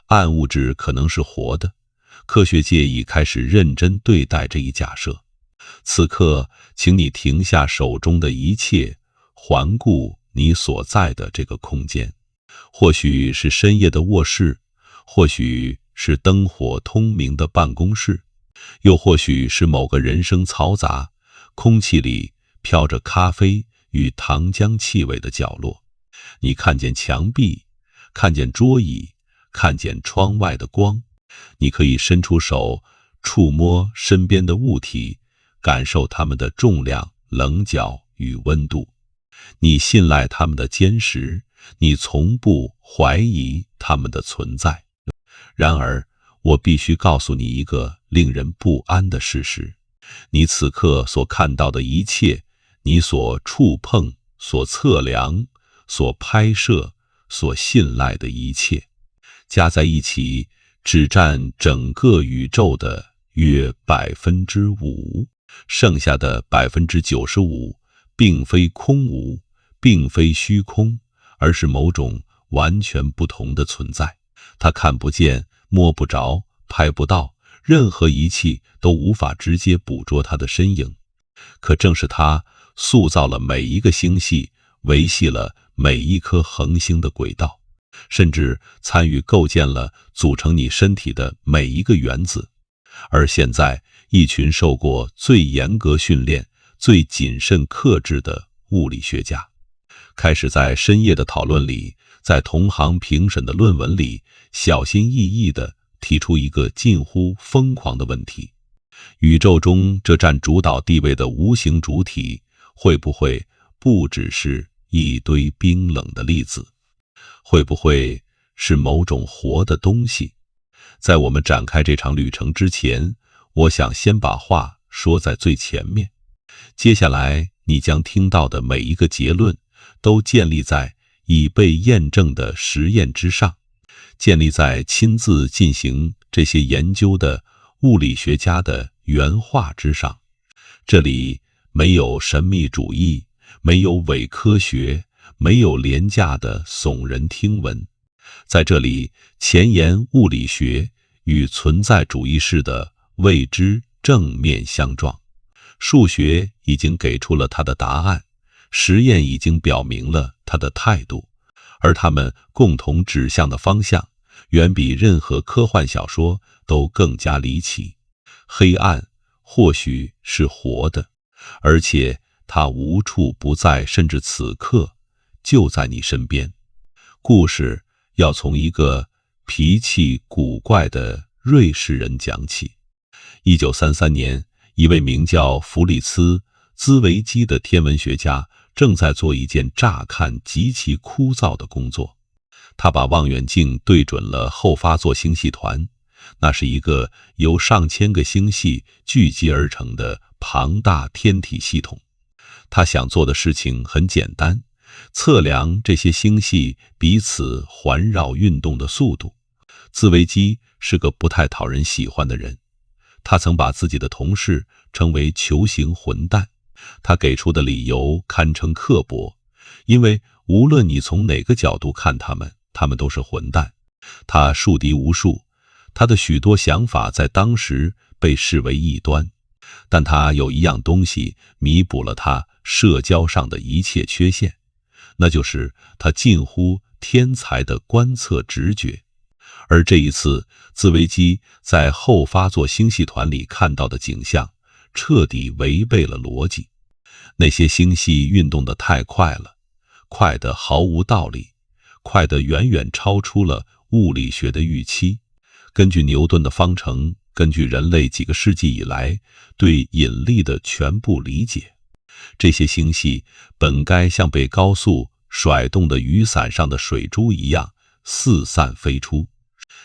暗物质可能是活的，科学界已开始认真对待这一假设。此刻，请你停下手中的一切，环顾你所在的这个空间。或许是深夜的卧室，或许是灯火通明的办公室，又或许是某个人声嘈杂、空气里飘着咖啡与糖浆气味的角落。你看见墙壁，看见桌椅，看见窗外的光。你可以伸出手，触摸身边的物体，感受它们的重量、棱角与温度。你信赖它们的坚实，你从不怀疑它们的存在。然而，我必须告诉你一个令人不安的事实：你此刻所看到的一切，你所触碰、所测量、所拍摄、所信赖的一切，加在一起只占整个宇宙的约 5%， 剩下的 95% 并非空无，并非虚空，而是某种完全不同的存在。它看不见、摸不着、拍不到，任何仪器都无法直接捕捉它的身影。可正是它塑造了每一个星系，维系了每一颗恒星的轨道，甚至参与构建了组成你身体的每一个原子。而现在，一群受过最严格训练、最谨慎克制的物理学家，开始在深夜的讨论里，在同行评审的论文里，小心翼翼地提出一个近乎疯狂的问题：宇宙中这占主导地位的无形主体，会不会不只是一堆冰冷的粒子？会不会是某种活的东西？在我们展开这场旅程之前，我想先把话说在最前面。接下来你将听到的每一个结论，都建立在已被验证的实验之上，建立在亲自进行这些研究的物理学家的原话之上。这里没有神秘主义，没有伪科学，没有廉价的耸人听闻。在这里，前沿物理学与存在主义式的未知正面相撞。数学已经给出了它的答案，实验已经表明了它的态度，而它们共同指向的方向，远比任何科幻小说都更加离奇。黑暗或许是活的，而且它无处不在，甚至此刻就在你身边。故事要从一个脾气古怪的瑞士人讲起。1933年，一位名叫弗里茨·兹维基的天文学家正在做一件乍看极其枯燥的工作。他把望远镜对准了后发座星系团，那是一个由上千个星系聚集而成的庞大天体系统。他想做的事情很简单，测量这些星系彼此环绕运动的速度。兹维基是个不太讨人喜欢的人，他曾把自己的同事称为球形混蛋。他给出的理由堪称刻薄，因为无论你从哪个角度看他们都是混蛋。他树敌无数，他的许多想法在当时被视为异端，但他有一样东西弥补了他社交上的一切缺陷，那就是他近乎天才的观测直觉。而这一次，兹维基在后发座星系团里看到的景象彻底违背了逻辑。那些星系运动得太快了，快得毫无道理，快得远远超出了物理学的预期。根据牛顿的方程，根据人类几个世纪以来对引力的全部理解，这些星系本该像被高速甩动的雨伞上的水珠一样四散飞出。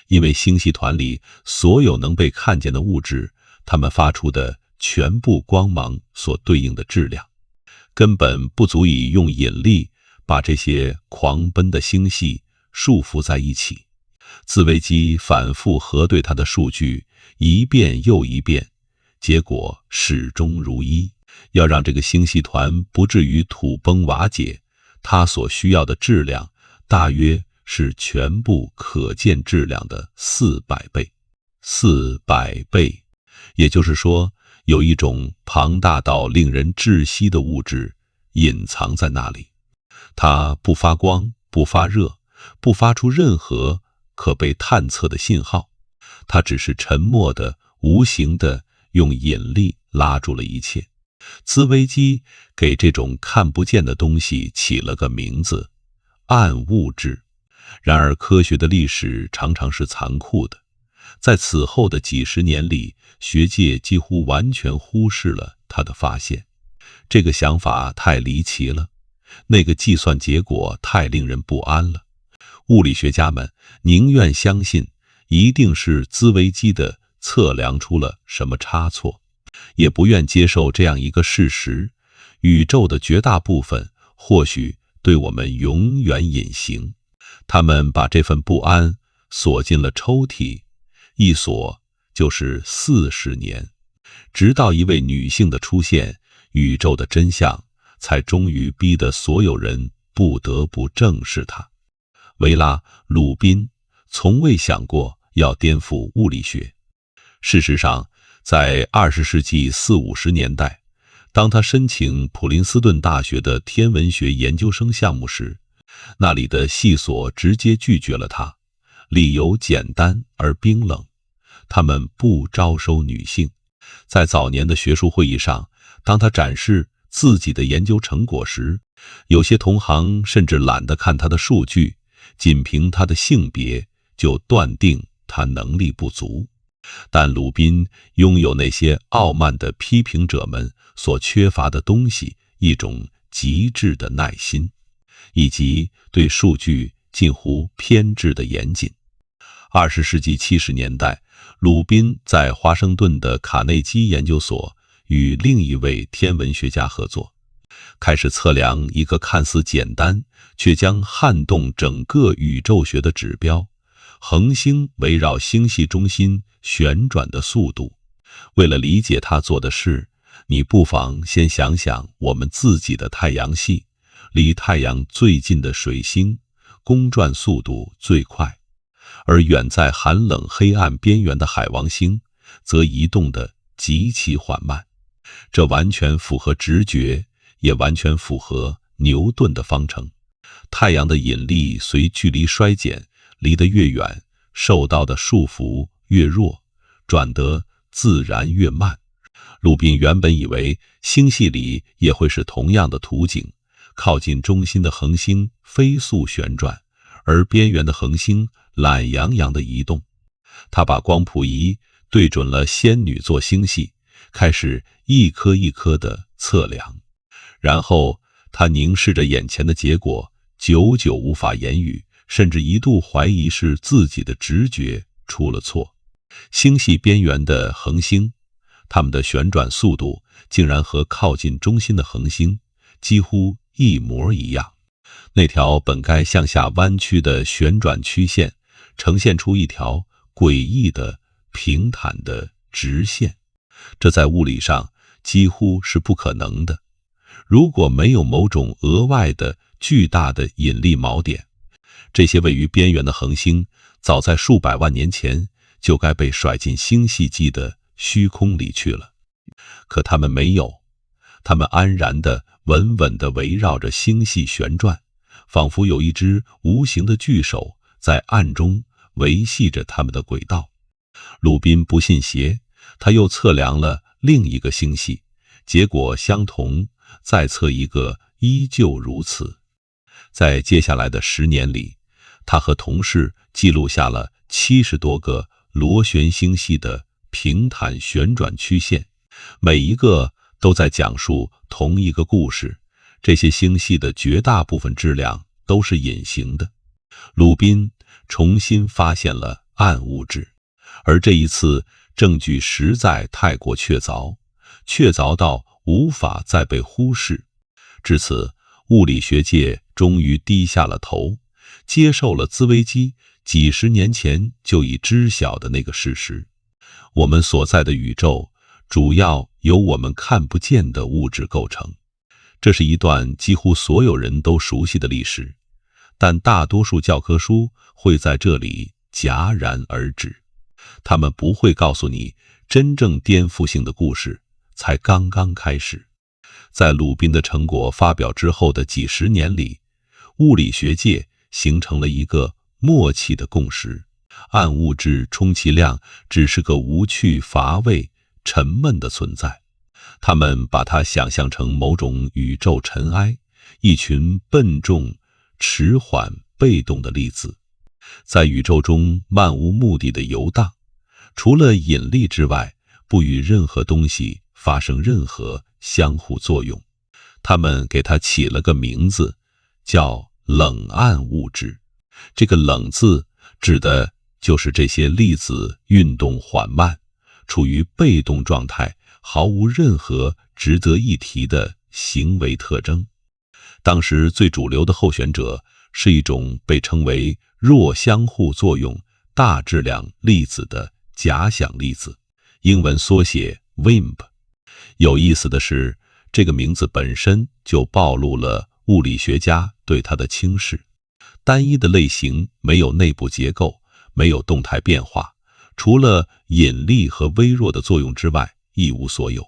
因为星系团里所有能被看见的物质，它们发出的全部光芒所对应的质量，根本不足以用引力把这些狂奔的星系束缚在一起。兹维基反复核对他的数据，一遍又一遍，结果始终如一。要让这个星系团不至于土崩瓦解，它所需要的质量大约是全部可见质量的400倍。400倍，也就是说，有一种庞大到令人窒息的物质隐藏在那里。它不发光，不发热，不发出任何可被探测的信号，它只是沉默的、无形的用引力拉住了一切。兹维基给这种看不见的东西起了个名字——暗物质。然而科学的历史常常是残酷的，在此后的几十年里，学界几乎完全忽视了他的发现。这个想法太离奇了，那个计算结果太令人不安了。物理学家们宁愿相信一定是兹维基的测量出了什么差错，也不愿接受这样一个事实：宇宙的绝大部分或许对我们永远隐形。他们把这份不安锁进了抽屉，一锁就是40年。直到一位女性的出现，宇宙的真相才终于逼得所有人不得不正视它。维拉·鲁宾从未想过要颠覆物理学。事实上，在20世纪40、50年代，当他申请普林斯顿大学的天文学研究生项目时，那里的系所直接拒绝了他，理由简单而冰冷：他们不招收女性。在早年的学术会议上，当他展示自己的研究成果时，有些同行甚至懒得看他的数据，仅凭他的性别就断定他能力不足。但鲁宾拥有那些傲慢的批评者们所缺乏的东西，一种极致的耐心，以及对数据近乎偏执的严谨。20世纪70年代，鲁宾在华盛顿的卡内基研究所与另一位天文学家合作，开始测量一个看似简单却将撼动整个宇宙学的指标——恒星围绕星系中心旋转的速度。为了理解他做的事，你不妨先想想我们自己的太阳系，离太阳最近的水星公转速度最快，而远在寒冷黑暗边缘的海王星则移动得极其缓慢。这完全符合直觉，也完全符合牛顿的方程。太阳的引力随距离衰减，离得越远，受到的束缚越弱，转得自然越慢。鲁宾原本以为星系里也会是同样的图景，靠近中心的恒星飞速旋转，而边缘的恒星懒洋洋地移动。他把光谱仪对准了仙女座星系，开始一颗一颗地测量。然后他凝视着眼前的结果，久久无法言语，甚至一度怀疑是自己的直觉出了错。星系边缘的恒星，它们的旋转速度竟然和靠近中心的恒星几乎一模一样。那条本该向下弯曲的旋转曲线呈现出一条诡异的平坦的直线，这在物理上几乎是不可能的。如果没有某种额外的巨大的引力锚点，这些位于边缘的恒星早在数百万年前就该被甩进星系际的虚空里去了。可它们没有，它们安然地稳稳地围绕着星系旋转，仿佛有一只无形的巨手在暗中维系着它们的轨道。鲁宾不信邪，他又测量了另一个星系，结果相同，再测一个依旧如此。在接下来的10年里，他和同事记录下了70多个螺旋星系的平坦旋转曲线，每一个都在讲述同一个故事。这些星系的绝大部分质量都是隐形的。鲁宾重新发现了暗物质，而这一次证据实在太过确凿，确凿到无法再被忽视。至此，物理学界终于低下了头，接受了兹维基几十年前就已知晓的那个事实：我们所在的宇宙主要由我们看不见的物质构成。这是一段几乎所有人都熟悉的历史，但大多数教科书会在这里戛然而止，他们不会告诉你真正颠覆性的故事才刚刚开始。在鲁宾的成果发表之后的几十年里，物理学界形成了一个默契的共识：暗物质充其量只是个无趣、乏味、沉闷的存在。他们把它想象成某种宇宙尘埃，一群笨重、迟缓、被动的粒子，在宇宙中漫无目的的游荡，除了引力之外，不与任何东西发生任何相互作用。他们给它起了个名字，叫冷暗物质。这个冷字指的就是这些粒子运动缓慢，处于被动状态，毫无任何值得一提的行为特征。当时最主流的候选者是一种被称为弱相互作用大质量粒子的假想粒子，英文缩写 WIMP。 有意思的是，这个名字本身就暴露了物理学家对它的轻视。单一的类型，没有内部结构，没有动态变化，除了引力和微弱的作用之外一无所有。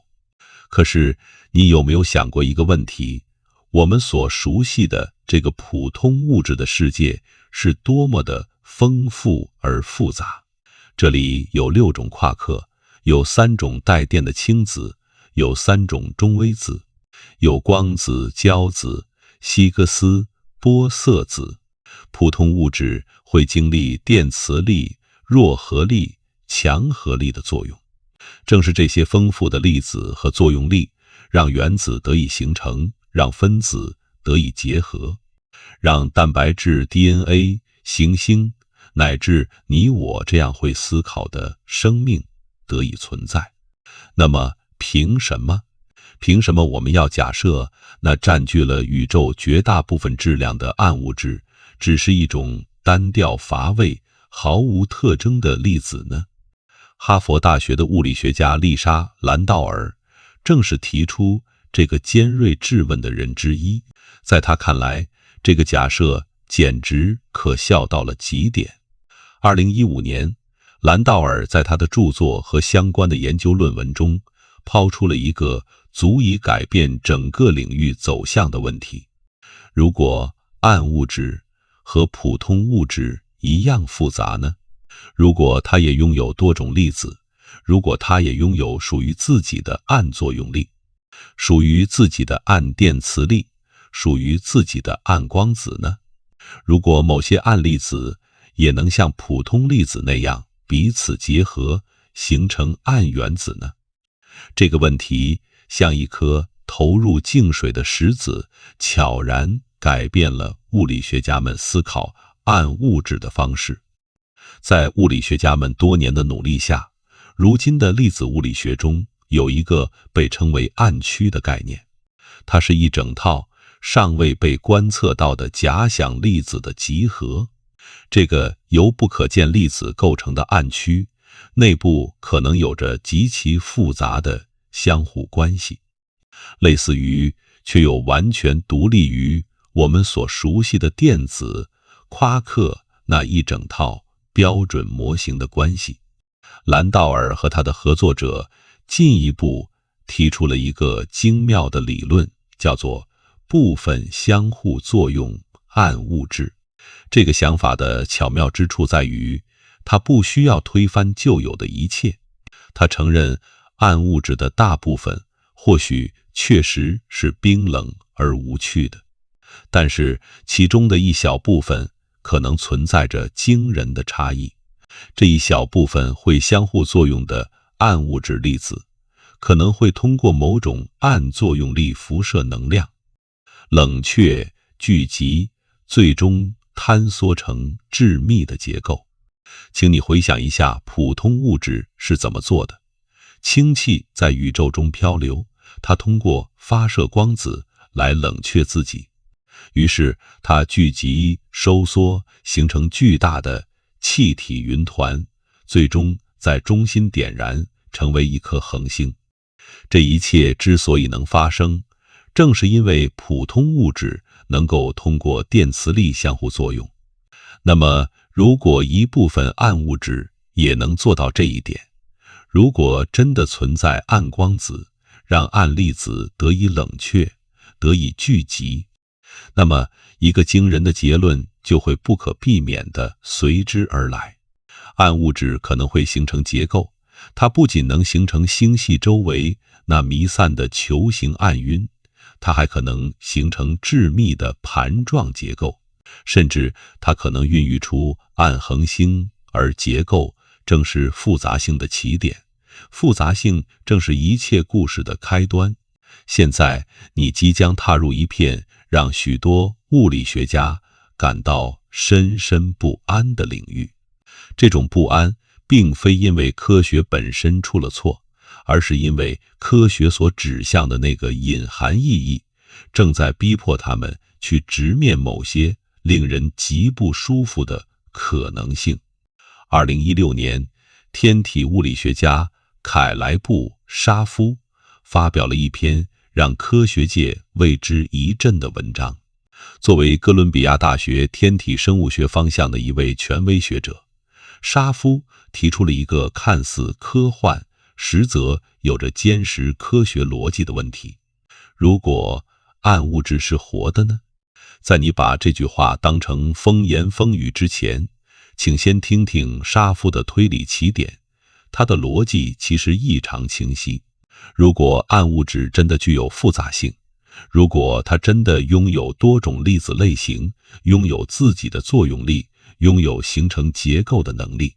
可是你有没有想过一个问题，我们所熟悉的这个普通物质的世界是多么的丰富而复杂？这里有6种夸克，有3种带电的氢子，有3种中微子，有光子、胶子、希格斯、玻色子。普通物质会经历电磁力、弱合力、强合力的作用。正是这些丰富的粒子和作用力，让原子得以形成，让分子得以结合，让蛋白质、DNA、行星，乃至你我这样会思考的生命得以存在。那么凭什么我们要假设那占据了宇宙绝大部分质量的暗物质只是一种单调乏味、毫无特征的粒子呢？哈佛大学的物理学家丽莎·兰道尔正是提出这个尖锐质问的人之一。在他看来，这个假设简直可笑到了极点。2015年，兰道尔在他的著作和相关的研究论文中抛出了一个足以改变整个领域走向的问题：如果暗物质和普通物质一样复杂呢？如果它也拥有多种粒子，如果它也拥有属于自己的暗作用力，属于自己的暗电磁力，属于自己的暗光子呢？如果某些暗粒子也能像普通粒子那样彼此结合，形成暗原子呢？这个问题像一颗投入静水的石子，悄然改变了物理学家们思考暗物质的方式。在物理学家们多年的努力下，如今的粒子物理学中有一个被称为暗区的概念，它是一整套尚未被观测到的假想粒子的集合。这个由不可见粒子构成的暗区，内部可能有着极其复杂的相互关系，类似于却又完全独立于我们所熟悉的电子、夸克那一整套标准模型的关系。兰道尔和他的合作者进一步提出了一个精妙的理论，叫做部分相互作用暗物质。这个想法的巧妙之处在于，它不需要推翻旧有的一切。它承认暗物质的大部分或许确实是冰冷而无趣的，但是其中的一小部分可能存在着惊人的差异。这一小部分会相互作用的暗物质粒子，可能会通过某种暗作用力辐射能量，冷却、聚集，最终坍缩成致密的结构。请你回想一下普通物质是怎么做的。氢气在宇宙中漂流，它通过发射光子来冷却自己，于是它聚集、收缩，形成巨大的气体云团，最终在中心点燃，成为一颗恒星。这一切之所以能发生，正是因为普通物质能够通过电磁力相互作用。那么，如果一部分暗物质也能做到这一点，如果真的存在暗光子，让暗粒子得以冷却，得以聚集，那么一个惊人的结论就会不可避免地随之而来。暗物质可能会形成结构，它不仅能形成星系周围那弥散的球形暗晕，它还可能形成致密的盘状结构，甚至它可能孕育出暗恒星，而结构正是复杂性的起点，复杂性正是一切故事的开端。现在你即将踏入一片让许多物理学家感到深深不安的领域。这种不安并非因为科学本身出了错，而是因为科学所指向的那个隐含意义正在逼迫他们去直面某些令人极不舒服的可能性。2016年，天体物理学家凯莱布·沙夫发表了一篇让科学界为之一振的文章。作为哥伦比亚大学天体生物学方向的一位权威学者，沙夫提出了一个看似科幻，实则有着坚实科学逻辑的问题：如果暗物质是活的呢？在你把这句话当成风言风语之前，请先听听沙夫的推理起点。他的逻辑其实异常清晰。如果暗物质真的具有复杂性，如果它真的拥有多种粒子类型，拥有自己的作用力，拥有形成结构的能力，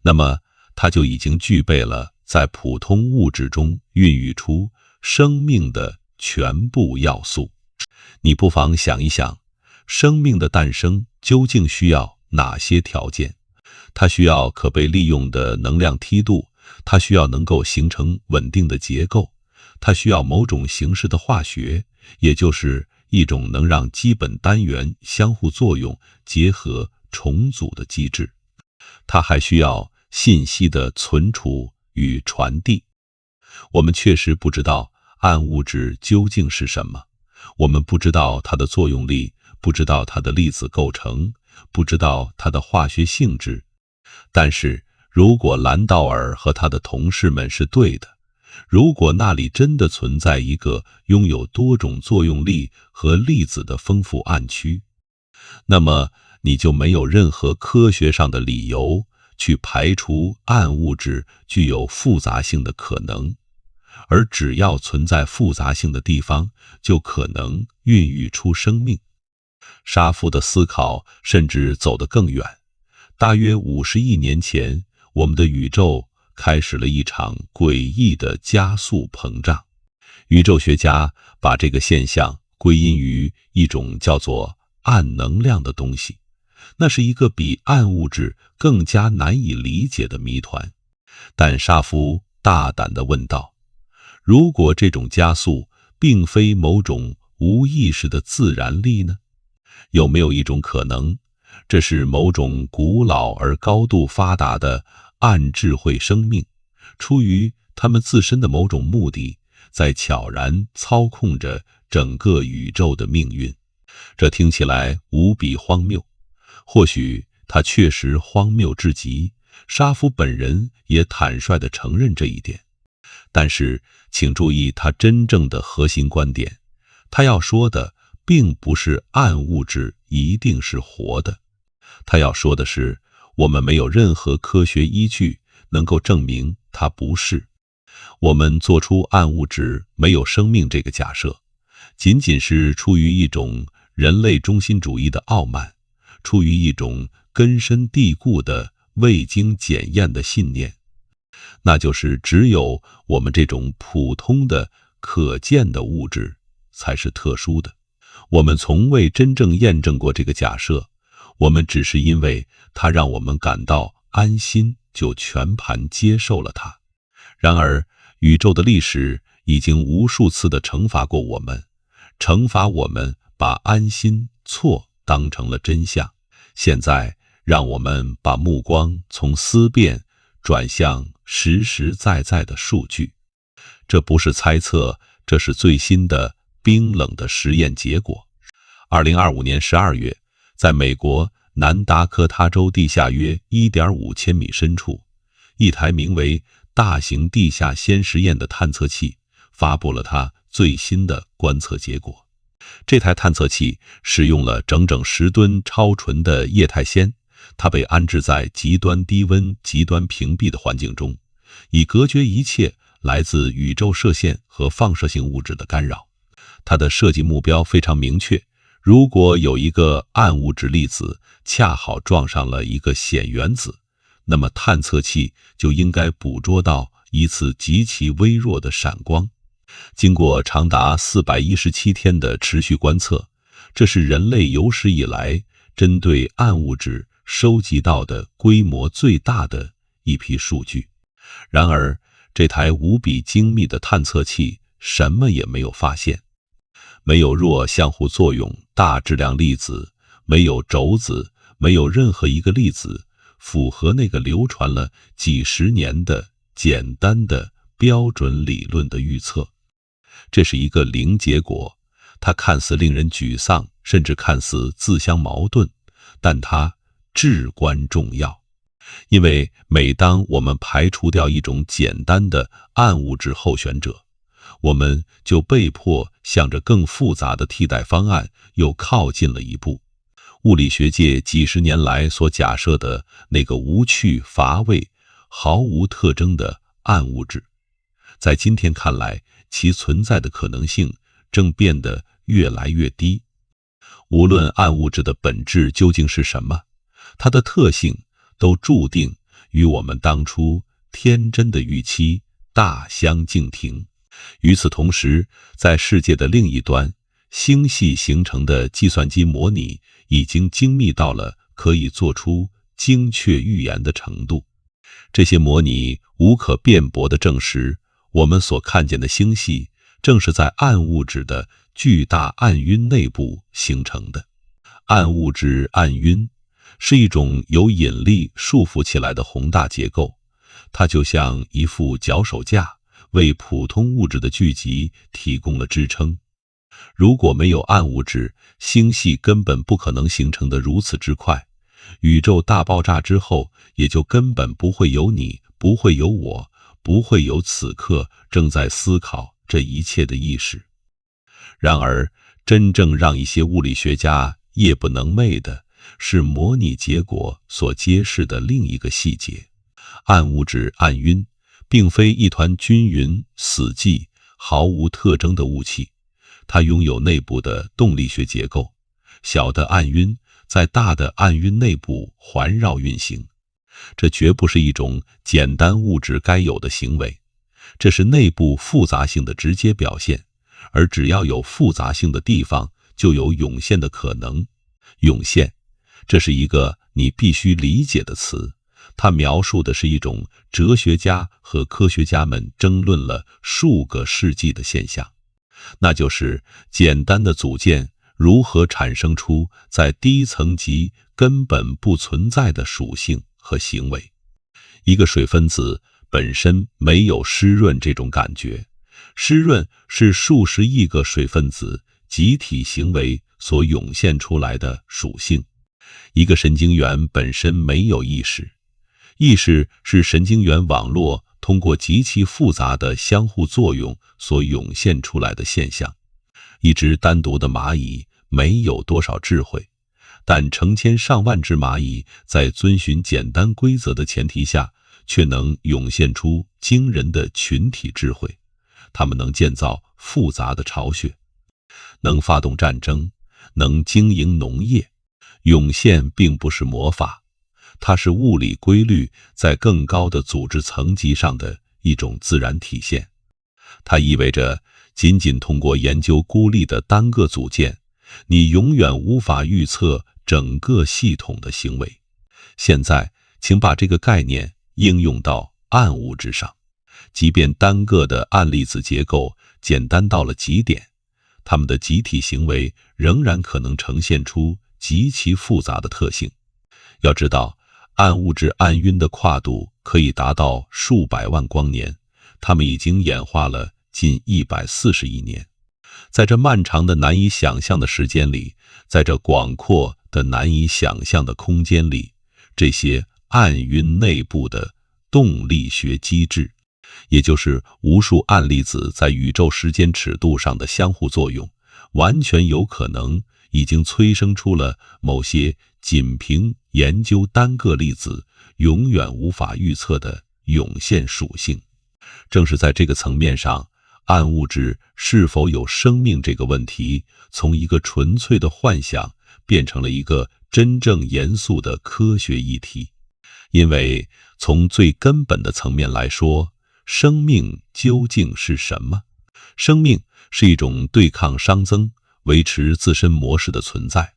那么它就已经具备了在普通物质中孕育出生命的全部要素。你不妨想一想，生命的诞生究竟需要哪些条件？它需要可被利用的能量梯度，它需要能够形成稳定的结构，它需要某种形式的化学，也就是一种能让基本单元相互作用、结合、重组的机制。它还需要信息的存储与传递。我们确实不知道暗物质究竟是什么，我们不知道它的作用力，不知道它的粒子构成，不知道它的化学性质。但是如果兰道尔和他的同事们是对的，如果那里真的存在一个拥有多种作用力和粒子的丰富暗区，那么你就没有任何科学上的理由去排除暗物质具有复杂性的可能，而只要存在复杂性的地方，就可能孕育出生命。沙夫的思考甚至走得更远。大约50亿年前，我们的宇宙开始了一场诡异的加速膨胀。宇宙学家把这个现象归因于一种叫做暗能量的东西，那是一个比暗物质更加难以理解的谜团。但沙夫大胆地问道，如果这种加速并非某种无意识的自然力呢？有没有一种可能，这是某种古老而高度发达的暗智慧生命，出于他们自身的某种目的，在悄然操控着整个宇宙的命运？这听起来无比荒谬，或许它确实荒谬至极，沙夫本人也坦率地承认这一点。但是请注意他真正的核心观点，他要说的并不是暗物质一定是活的，他要说的是，我们没有任何科学依据能够证明它不是。我们做出暗物质没有生命这个假设，仅仅是出于一种人类中心主义的傲慢，出于一种根深蒂固的未经检验的信念，那就是只有我们这种普通的可见的物质才是特殊的。我们从未真正验证过这个假设，我们只是因为它让我们感到安心，就全盘接受了它。然而，宇宙的历史已经无数次地惩罚过我们，惩罚我们把安心错当成了真相。现在，让我们把目光从思辨转向实实在在的数据。这不是猜测，这是最新的冰冷的实验结果。2025年12月，在美国南达科他州地下约 1.5千米深处，一台名为大型地下氙实验的探测器发布了它最新的观测结果。这台探测器使用了整整10吨超纯的液态氙，它被安置在极端低温、极端屏蔽的环境中，以隔绝一切来自宇宙射线和放射性物质的干扰。它的设计目标非常明确，如果有一个暗物质粒子恰好撞上了一个显原子，那么探测器就应该捕捉到一次极其微弱的闪光。经过长达417天的持续观测，这是人类有史以来针对暗物质收集到的规模最大的一批数据。然而，这台无比精密的探测器什么也没有发现，没有弱相互作用大质量粒子，没有轴子，没有任何一个粒子符合那个流传了几十年的简单的标准理论的预测。这是一个零结果，它看似令人沮丧，甚至看似自相矛盾，但它至关重要。因为每当我们排除掉一种简单的暗物质候选者，我们就被迫向着更复杂的替代方案又靠近了一步。物理学界几十年来所假设的那个无趣、乏味、毫无特征的暗物质，在今天看来，其存在的可能性正变得越来越低。无论暗物质的本质究竟是什么，它的特性都注定与我们当初天真的预期大相径庭。与此同时，在世界的另一端，星系形成的计算机模拟已经精密到了可以做出精确预言的程度。这些模拟无可辩驳地证实，我们所看见的星系正是在暗物质的巨大暗晕内部形成的。暗物质暗晕是一种由引力束缚起来的宏大结构，它就像一副脚手架，为普通物质的聚集提供了支撑。如果没有暗物质，星系根本不可能形成得如此之快，宇宙大爆炸之后，也就根本不会有你，不会有我，不会有此刻正在思考这一切的意识。然而，真正让一些物理学家夜不能寐的是模拟结果所揭示的另一个细节：暗物质暗晕并非一团均匀、死寂、毫无特征的雾气，它拥有内部的动力学结构。小的暗晕在大的暗晕内部环绕运行，这绝不是一种简单物质该有的行为，这是内部复杂性的直接表现。而只要有复杂性的地方，就有涌现的可能。涌现，这是一个你必须理解的词，它描述的是一种哲学家和科学家们争论了数个世纪的现象，那就是简单的组件如何产生出在低层级根本不存在的属性和行为。一个水分子本身没有湿润这种感觉，湿润是数十亿个水分子集体行为所涌现出来的属性。一个神经元本身没有意识，意识是神经元网络通过极其复杂的相互作用所涌现出来的现象。一只单独的蚂蚁没有多少智慧，但成千上万只蚂蚁在遵循简单规则的前提下，却能涌现出惊人的群体智慧。它们能建造复杂的巢穴，能发动战争，能经营农业。涌现并不是魔法，它是物理规律在更高的组织层级上的一种自然体现。它意味着，仅仅通过研究孤立的单个组件，你永远无法预测整个系统的行为。现在，请把这个概念应用到暗物质上。即便单个的暗粒子结构简单到了极点，它们的集体行为仍然可能呈现出极其复杂的特性。要知道，暗物质暗晕的跨度可以达到数百万光年，它们已经演化了近140亿年。在这漫长的难以想象的时间里，在这广阔的难以想象的空间里，这些暗晕内部的动力学机制，也就是无数暗粒子在宇宙时间尺度上的相互作用，完全有可能已经催生出了某些仅凭研究单个粒子永远无法预测的涌现属性。正是在这个层面上，暗物质是否有生命这个问题，从一个纯粹的幻想变成了一个真正严肃的科学议题。因为从最根本的层面来说，生命究竟是什么？生命是一种对抗熵增、维持自身模式的存在，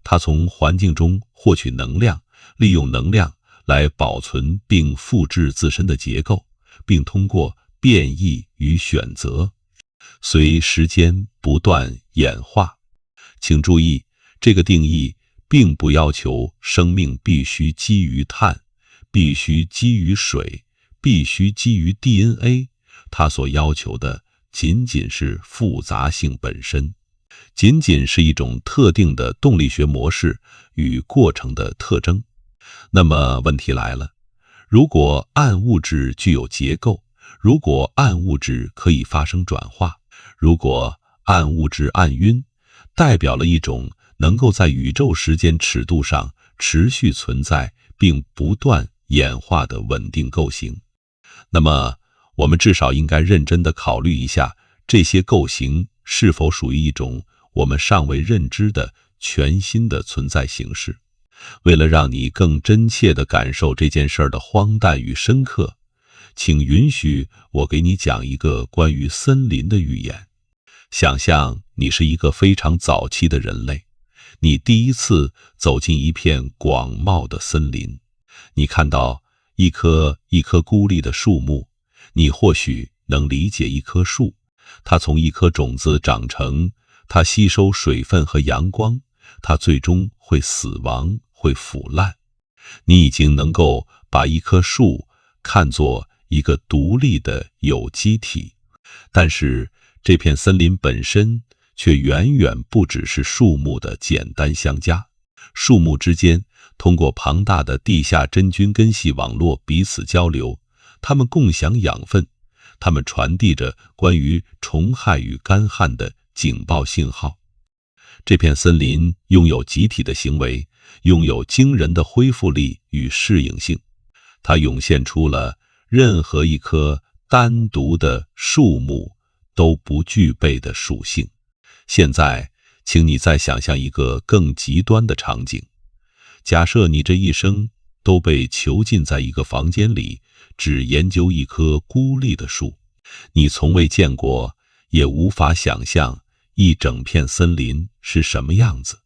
它从环境中获取能量，利用能量来保存并复制自身的结构，并通过变异与选择，随时间不断演化。请注意，这个定义并不要求生命必须基于碳，必须基于水，必须基于 DNA， 它所要求的仅仅是复杂性本身，仅仅是一种特定的动力学模式与过程的特征。那么问题来了，如果暗物质具有结构，如果暗物质可以发生转化，如果暗物质暗晕代表了一种能够在宇宙时间尺度上持续存在并不断演化的稳定构型，那么我们至少应该认真地考虑一下，这些构型是否属于一种我们尚未认知的全新的存在形式。为了让你更真切地感受这件事的荒诞与深刻，请允许我给你讲一个关于森林的寓言。想象你是一个非常早期的人类，你第一次走进一片广袤的森林，你看到一棵孤立的树木，你或许能理解一棵树，它从一颗种子长成，它吸收水分和阳光，它最终会死亡，会腐烂。你已经能够把一棵树看作一个独立的有机体，但是这片森林本身却远远不只是树木的简单相加。树木之间通过庞大的地下真菌根系网络彼此交流，它们共享养分，它们传递着关于虫害与干旱的警报信号。这片森林拥有集体的行为，拥有惊人的恢复力与适应性，它涌现出了任何一棵单独的树木都不具备的属性。现在，请你再想象一个更极端的场景。假设你这一生都被囚禁在一个房间里，只研究一棵孤立的树，你从未见过，也无法想象一整片森林是什么样子。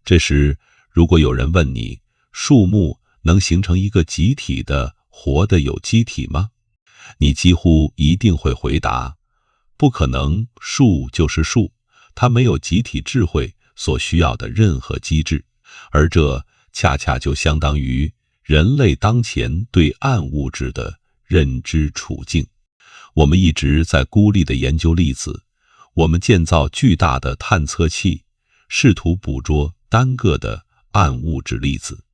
这时，如果有人问你，树木能形成一个集体的活的有机体吗？你几乎一定会回答，不可能，树就是树，它没有集体智慧所需要的任何机制，而这恰恰就相当于人类当前对暗物质的认知处境。我们一直在孤立地研究粒子，我们建造巨大的探测器，试图捕捉单个的暗物质粒子。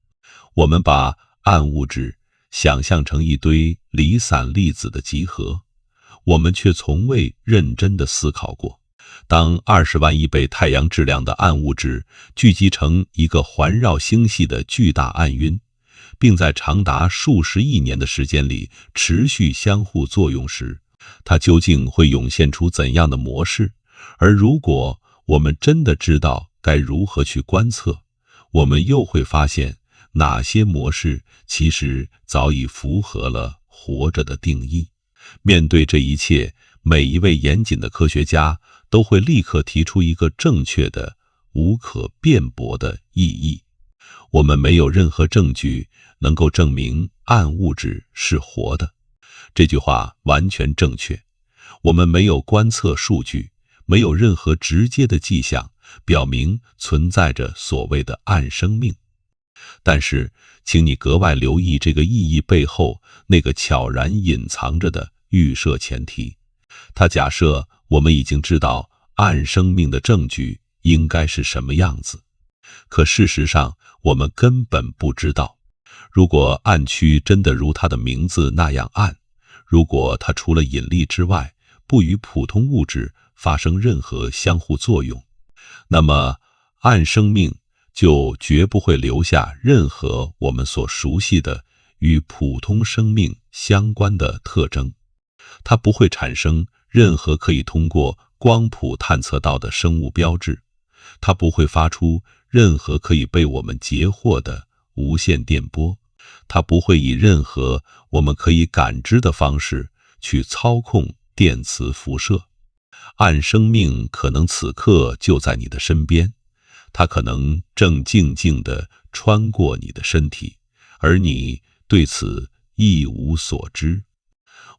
我们把暗物质想象成一堆离散粒子的集合，我们却从未认真地思考过，当20万亿倍太阳质量的暗物质聚集成一个环绕星系的巨大暗晕，并在长达数十亿年的时间里持续相互作用时，它究竟会涌现出怎样的模式？而如果我们真的知道该如何去观测，我们又会发现哪些模式其实早已符合了活着的定义。面对这一切，每一位严谨的科学家都会立刻提出一个正确的、无可辩驳的意义。我们没有任何证据能够证明暗物质是活的。这句话完全正确。我们没有观测数据，没有任何直接的迹象表明存在着所谓的暗生命。但是，请你格外留意这个意义背后那个悄然隐藏着的预设前提。它假设我们已经知道暗生命的证据应该是什么样子。可事实上，我们根本不知道。如果暗区真的如它的名字那样暗，如果它除了引力之外，不与普通物质发生任何相互作用，那么暗生命就绝不会留下任何我们所熟悉的与普通生命相关的特征。它不会产生任何可以通过光谱探测到的生物标志，它不会发出任何可以被我们截获的无线电波，它不会以任何我们可以感知的方式去操控电磁辐射。暗生命可能此刻就在你的身边，它可能正静静地穿过你的身体，而你对此一无所知。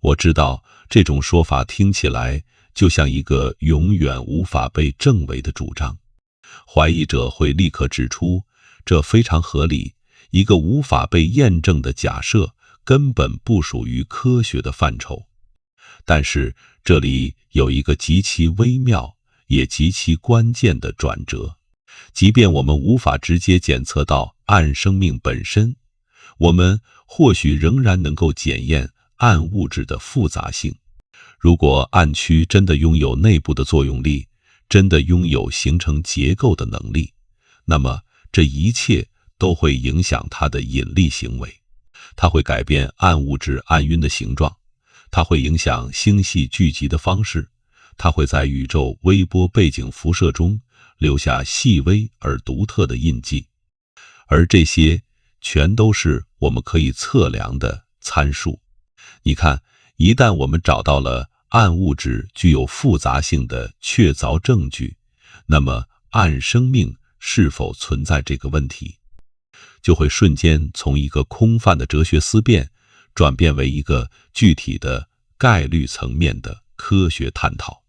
我知道这种说法听起来就像一个永远无法被证伪的主张，怀疑者会立刻指出，这非常合理，一个无法被验证的假设根本不属于科学的范畴。但是这里有一个极其微妙也极其关键的转折，即便我们无法直接检测到暗生命本身，我们或许仍然能够检验暗物质的复杂性。如果暗区真的拥有内部的作用力，真的拥有形成结构的能力，那么这一切都会影响它的引力行为。它会改变暗物质暗晕的形状，它会影响星系聚集的方式，它会在宇宙微波背景辐射中留下细微而独特的印记，而这些全都是我们可以测量的参数。你看，一旦我们找到了暗物质具有复杂性的确凿证据，那么暗生命是否存在这个问题，就会瞬间从一个空泛的哲学思辨转变为一个具体的概率层面的科学探讨。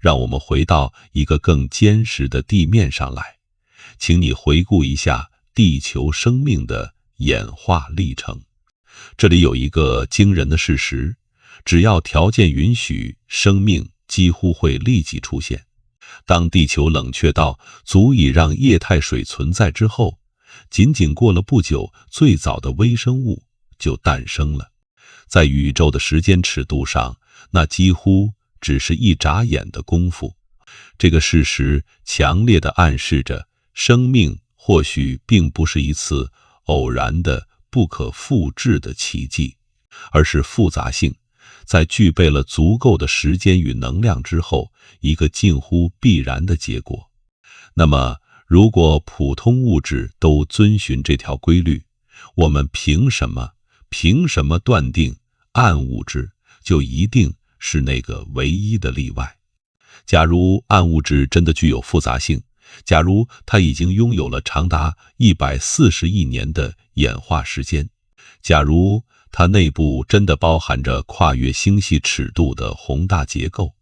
让我们回到一个更坚实的地面上来，请你回顾一下地球生命的演化历程。这里有一个惊人的事实，只要条件允许，生命几乎会立即出现。当地球冷却到足以让液态水存在之后，仅仅过了不久，最早的微生物就诞生了。在宇宙的时间尺度上，那几乎只是一眨眼的功夫。这个事实强烈地暗示着，生命或许并不是一次偶然的不可复制的奇迹，而是复杂性在具备了足够的时间与能量之后，一个近乎必然的结果。那么，如果普通物质都遵循这条规律，我们凭什么断定暗物质就一定是那个唯一的例外？假如暗物质真的具有复杂性，假如它已经拥有了长达140亿年的演化时间，假如它内部真的包含着跨越星系尺度的宏大结构，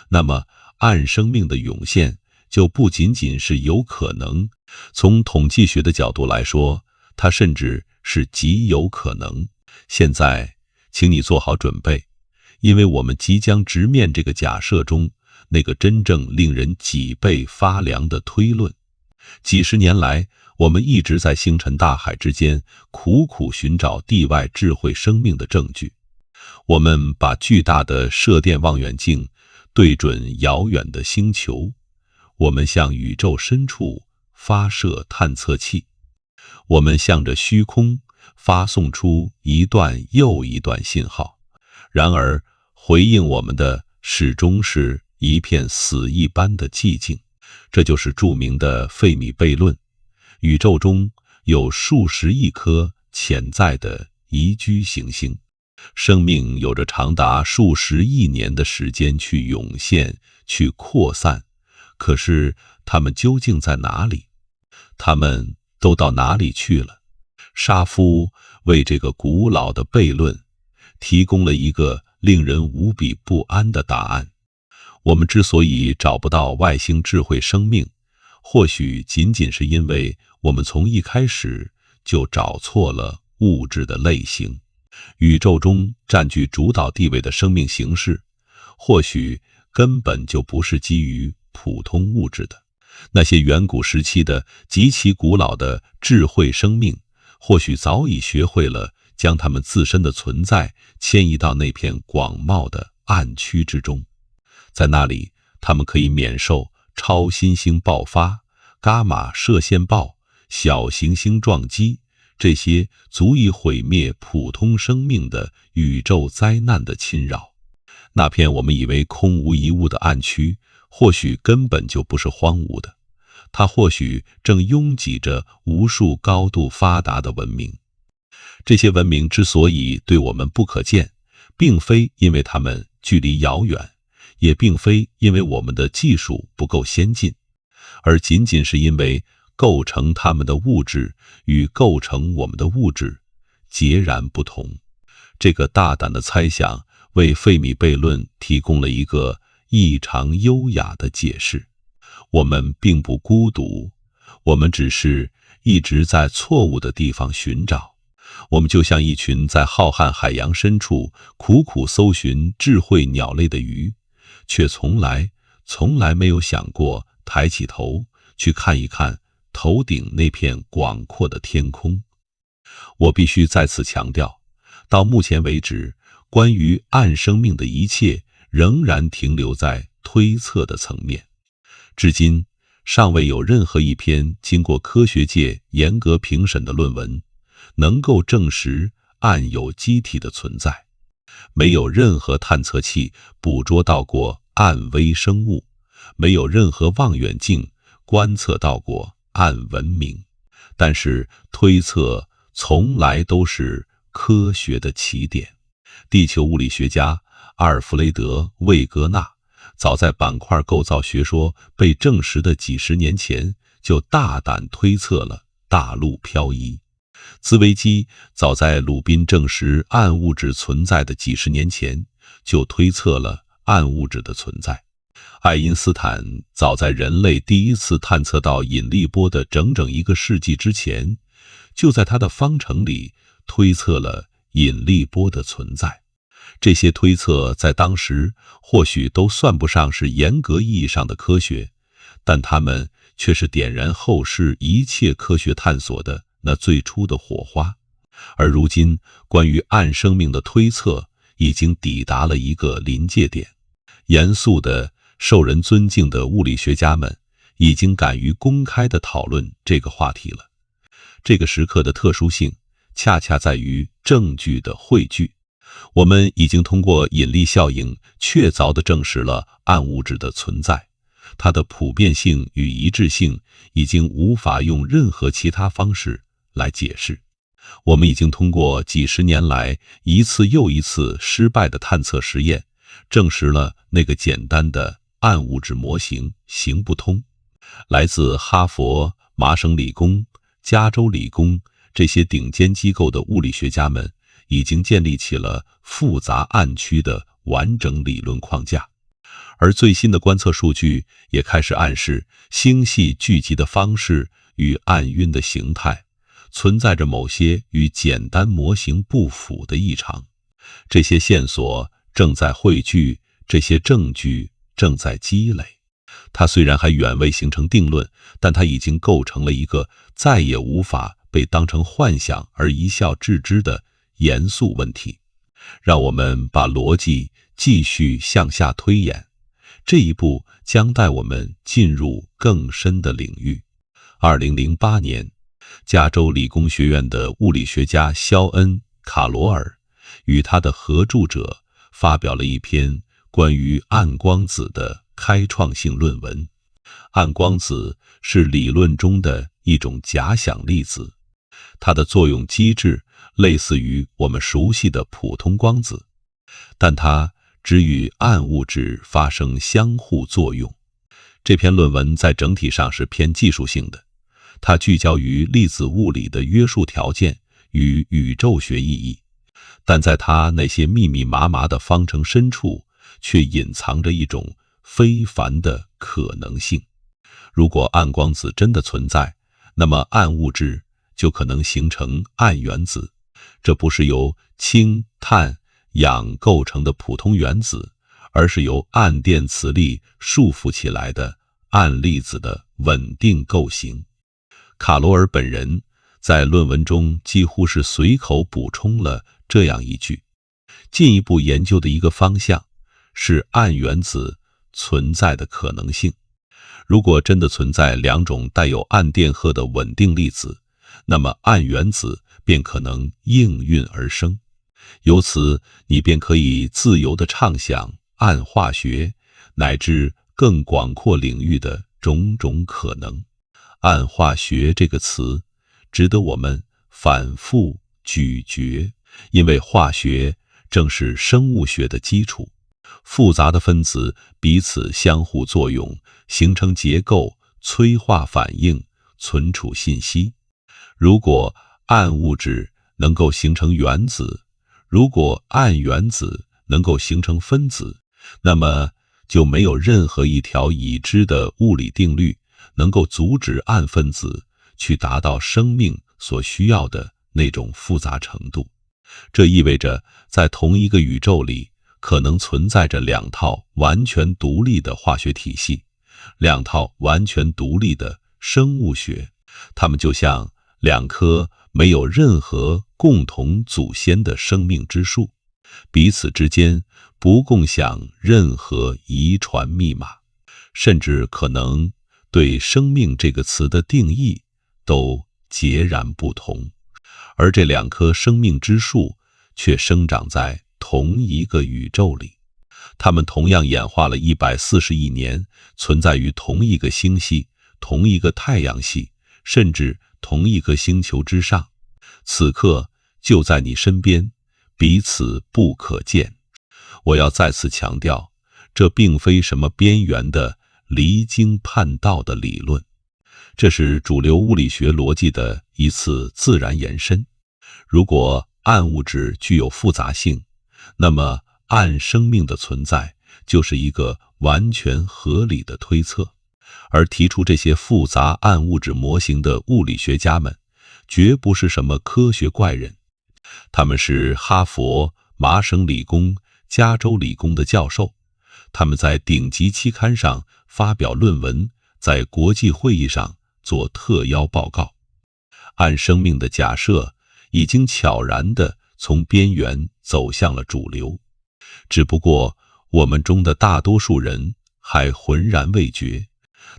那么暗生命的涌现就不仅仅是有可能，从统计学的角度来说，它甚至是极有可能。现在，请你做好准备，因为我们即将直面这个假设中那个真正令人脊背发凉的推论。几十年来，我们一直在星辰大海之间苦苦寻找地外智慧生命的证据。我们把巨大的射电望远镜对准遥远的星球，我们向宇宙深处发射探测器，我们向着虚空发送出一段又一段信号。然而，回应我们的始终是一片死一般的寂静。这就是著名的费米悖论。宇宙中有数十亿颗潜在的宜居行星，生命有着长达数十亿年的时间去涌现、去扩散。可是它们究竟在哪里？它们都到哪里去了？沙夫为这个古老的悖论提供了一个令人无比不安的答案。我们之所以找不到外星智慧生命，或许仅仅是因为我们从一开始就找错了物质的类型。宇宙中占据主导地位的生命形式，或许根本就不是基于普通物质的。那些远古时期的极其古老的智慧生命，或许早已学会了将它们自身的存在迁移到那片广袤的暗区之中，在那里，它们可以免受超新星爆发、伽马射线暴、小行星撞击这些足以毁灭普通生命的宇宙灾难的侵扰。那片我们以为空无一物的暗区，或许根本就不是荒芜的，它或许正拥挤着无数高度发达的文明。这些文明之所以对我们不可见，并非因为它们距离遥远，也并非因为我们的技术不够先进，而仅仅是因为构成它们的物质与构成我们的物质截然不同。这个大胆的猜想为费米悖论提供了一个异常优雅的解释。我们并不孤独，我们只是一直在错误的地方寻找。我们就像一群在浩瀚海洋深处苦苦搜寻智慧鸟类的鱼，却从来没有想过抬起头去看一看头顶那片广阔的天空。我必须再次强调，到目前为止，关于暗生命的一切仍然停留在推测的层面。至今，尚未有任何一篇经过科学界严格评审的论文能够证实暗有机体的存在。没有任何探测器捕捉到过暗微生物，没有任何望远镜观测到过暗文明。但是推测从来都是科学的起点。地球物理学家阿尔弗雷德·魏格纳早在板块构造学说被证实的几十年前，就大胆推测了大陆漂移。兹维基早在鲁宾证实暗物质存在的几十年前，就推测了暗物质的存在。爱因斯坦早在人类第一次探测到引力波的整整1个世纪之前，就在他的方程里推测了引力波的存在。这些推测在当时或许都算不上是严格意义上的科学，但它们却是点燃后世一切科学探索的那最初的火花。而如今，关于暗生命的推测已经抵达了一个临界点。严肃的、受人尊敬的物理学家们已经敢于公开地讨论这个话题了。这个时刻的特殊性恰恰在于证据的汇聚。我们已经通过引力效应确凿地证实了暗物质的存在，它的普遍性与一致性已经无法用任何其他方式来解释。我们已经通过几十年来一次又一次失败的探测实验，证实了那个简单的暗物质模型行不通。来自哈佛、麻省理工、加州理工这些顶尖机构的物理学家们已经建立起了复杂暗区的完整理论框架，而最新的观测数据也开始暗示星系聚集的方式与暗晕的形态存在着某些与简单模型不符的异常。这些线索正在汇聚，这些证据正在积累。它虽然还远未形成定论，但它已经构成了一个再也无法被当成幻想而一笑置之的严肃问题。让我们把逻辑继续向下推演，这一步将带我们进入更深的领域。2008年，加州理工学院的物理学家肖恩·卡罗尔与他的合著者发表了一篇关于暗光子的开创性论文。暗光子是理论中的一种假想粒子，它的作用机制类似于我们熟悉的普通光子，但它只与暗物质发生相互作用。这篇论文在整体上是偏技术性的，它聚焦于粒子物理的约束条件与宇宙学意义，但在它那些密密麻麻的方程深处，却隐藏着一种非凡的可能性。如果暗光子真的存在，那么暗物质就可能形成暗原子，这不是由氢、碳、氧构成的普通原子，而是由暗电磁力束缚起来的暗粒子的稳定构型。卡罗尔本人在论文中几乎是随口补充了这样一句：进一步研究的一个方向是暗原子存在的可能性。如果真的存在两种带有暗电荷的稳定粒子，那么暗原子便可能应运而生。由此，你便可以自由地畅想暗化学乃至更广阔领域的种种可能。暗化学这个词值得我们反复咀嚼，因为化学正是生物学的基础。复杂的分子彼此相互作用，形成结构，催化反应，存储信息。如果暗物质能够形成原子，如果暗原子能够形成分子，那么就没有任何一条已知的物理定律能够阻止暗分子去达到生命所需要的那种复杂程度。这意味着在同一个宇宙里可能存在着两套完全独立的化学体系，两套完全独立的生物学，它们就像两棵没有任何共同祖先的生命之树，彼此之间不共享任何遗传密码，甚至可能对生命这个词的定义都截然不同。而这两棵生命之树却生长在同一个宇宙里，它们同样演化了140亿年，存在于同一个星系、同一个太阳系，甚至同一个星球之上，此刻就在你身边，彼此不可见。我要再次强调，这并非什么边缘的离经叛道的理论，这是主流物理学逻辑的一次自然延伸。如果暗物质具有复杂性，那么暗生命的存在就是一个完全合理的推测。而提出这些复杂暗物质模型的物理学家们绝不是什么科学怪人，他们是哈佛、麻省理工、加州理工的教授，他们在顶级期刊上发表论文，在国际会议上做特邀报告。暗生命的假设已经悄然地从边缘走向了主流，只不过我们中的大多数人还浑然未觉。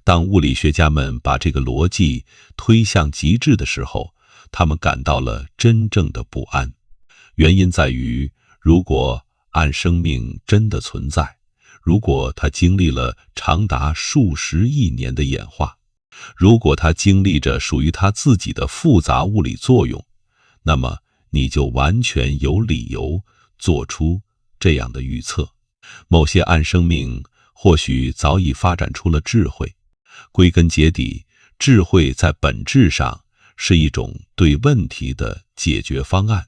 当物理学家们把这个逻辑推向极致的时候，他们感到了真正的不安。原因在于，如果暗生命真的存在，如果它经历了长达数十亿年的演化，如果它经历着属于它自己的复杂物理作用，那么你就完全有理由做出这样的预测。某些暗生命或许早已发展出了智慧。归根结底，智慧在本质上是一种对问题的解决方案，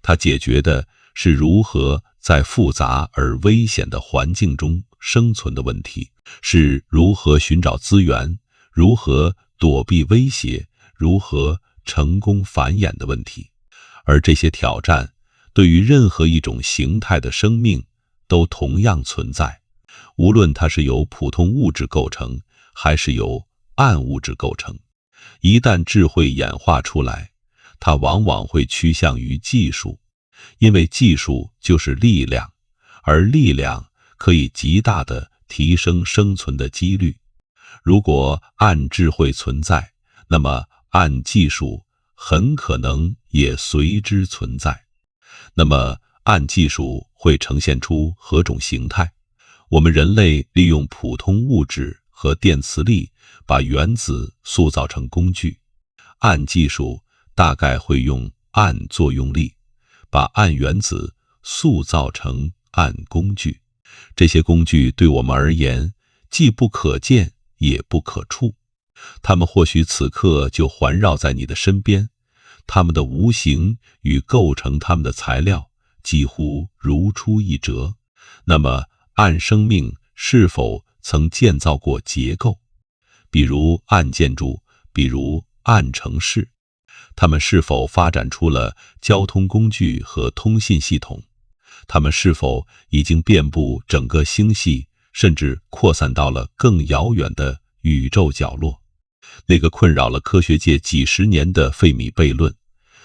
它解决的是如何在复杂而危险的环境中生存的问题，是如何寻找资源，如何躲避威胁，如何成功繁衍的问题。而这些挑战对于任何一种形态的生命都同样存在，无论它是由普通物质构成还是由暗物质构成。一旦智慧演化出来，它往往会趋向于技术，因为技术就是力量，而力量可以极大地提升生存的几率。如果暗智慧存在，那么暗技术很可能也随之存在。那么暗技术会呈现出何种形态？我们人类利用普通物质和电磁力把原子塑造成工具，暗技术大概会用暗作用力把暗原子塑造成暗工具。这些工具对我们而言既不可见也不可触，它们或许此刻就环绕在你的身边，它们的无形与构成它们的材料几乎如出一辙。那么暗生命是否曾建造过结构，比如暗建筑，比如暗城市？它们是否发展出了交通工具和通信系统？它们是否已经遍布整个星系，甚至扩散到了更遥远的宇宙角落，那个困扰了科学界几十年的费米悖论，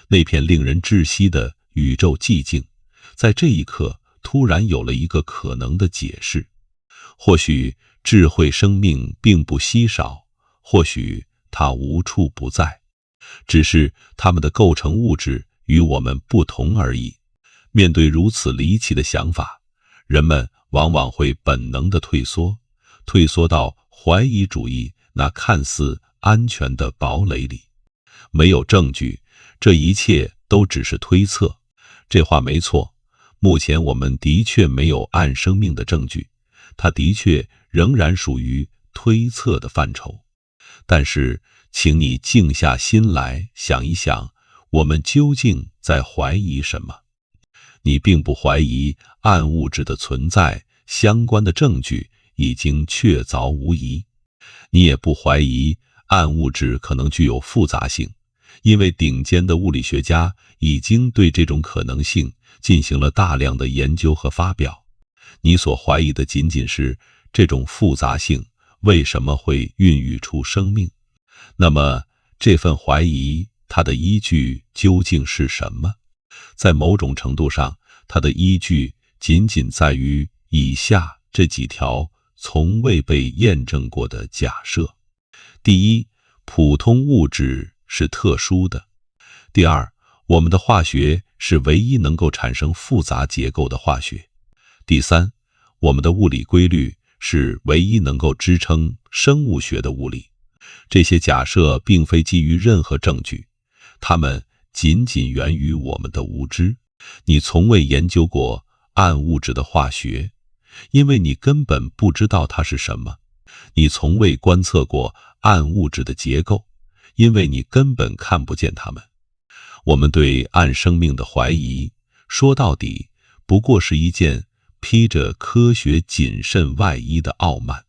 那片令人窒息的宇宙寂静，在这一刻突然有了一个可能的解释。或许智慧生命并不稀少，或许它无处不在，只是它们的构成物质与我们不同而已。面对如此离奇的想法，人们往往会本能地退缩到怀疑主义那看似安全的堡垒里。没有证据，这一切都只是推测。这话没错，目前我们的确没有暗生命的证据，它的确仍然属于推测的范畴。但是，请你静下心来想一想，我们究竟在怀疑什么？你并不怀疑暗物质的存在，相关的证据已经确凿无疑。你也不怀疑暗物质可能具有复杂性，因为顶尖的物理学家已经对这种可能性进行了大量的研究和发表。你所怀疑的仅仅是这种复杂性为什么会孕育出生命。那么，这份怀疑它的依据究竟是什么？在某种程度上，它的依据仅仅在于以下这几条从未被验证过的假设。第一，普通物质是特殊的。第二，我们的化学是唯一能够产生复杂结构的化学。第三，我们的物理规律是唯一能够支撑生物学的物理。这些假设并非基于任何证据，它们仅仅源于我们的无知。你从未研究过暗物质的化学，因为你根本不知道它是什么。你从未观测过暗物质的结构，因为你根本看不见它们。我们对暗生命的怀疑，说到底不过是一件披着科学谨慎外衣的傲慢。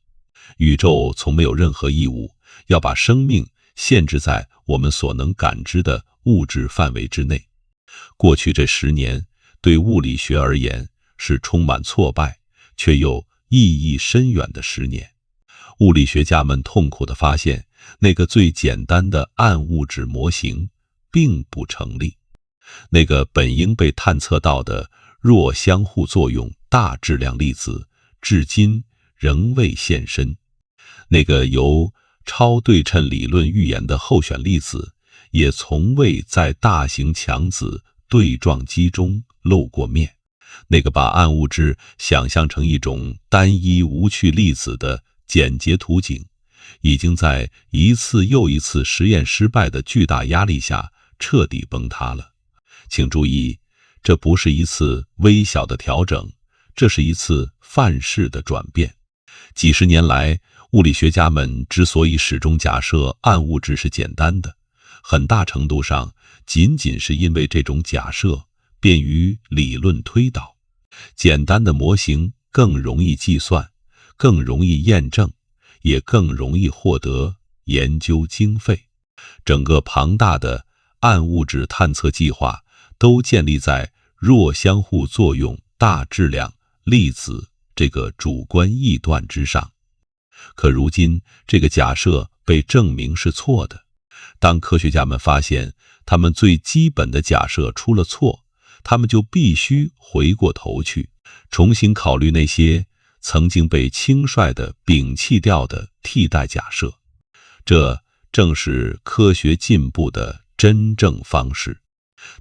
宇宙从没有任何义务要把生命限制在我们所能感知的物质范围之内。过去这10年，对物理学而言是充满挫败却又意义深远的10年。物理学家们痛苦地发现，那个最简单的暗物质模型并不成立。那个本应被探测到的弱相互作用大质量粒子，至今仍未现身。那个由超对称理论预言的候选粒子，也从未在大型强子对撞机中露过面。那个把暗物质想象成一种单一无趣粒子的简洁图景，已经在一次又一次实验失败的巨大压力下彻底崩塌了。请注意，这不是一次微小的调整，这是一次范式的转变。几十年来，物理学家们之所以始终假设暗物质是简单的，很大程度上仅仅是因为这种假设便于理论推导。简单的模型更容易计算，更容易验证，也更容易获得研究经费。整个庞大的暗物质探测计划都建立在弱相互作用大质量粒子这个主观臆断之上。可如今，这个假设被证明是错的。当科学家们发现他们最基本的假设出了错，他们就必须回过头去，重新考虑那些曾经被轻率地摒弃掉的替代假设。这正是科学进步的真正方式。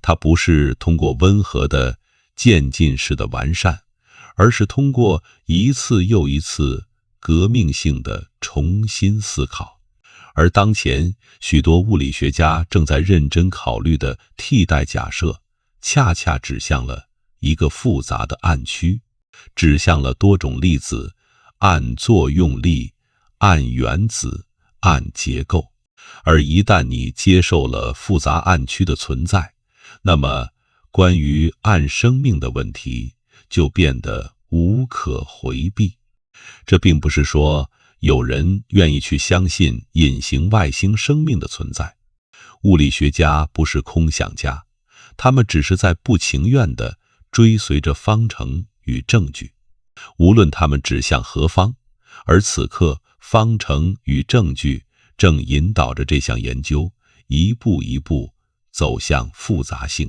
它不是通过温和的渐进式的完善，而是通过一次又一次革命性的重新思考。而当前许多物理学家正在认真考虑的替代假设，恰恰指向了一个复杂的暗区，指向了多种粒子、暗作用力、暗原子、暗结构。而一旦你接受了复杂暗区的存在，那么关于暗生命的问题就变得无可回避。这并不是说有人愿意去相信隐形外星生命的存在。物理学家不是空想家，他们只是在不情愿地追随着方程与证据，无论他们指向何方。而此刻，方程与证据正引导着这项研究一步一步走向复杂性，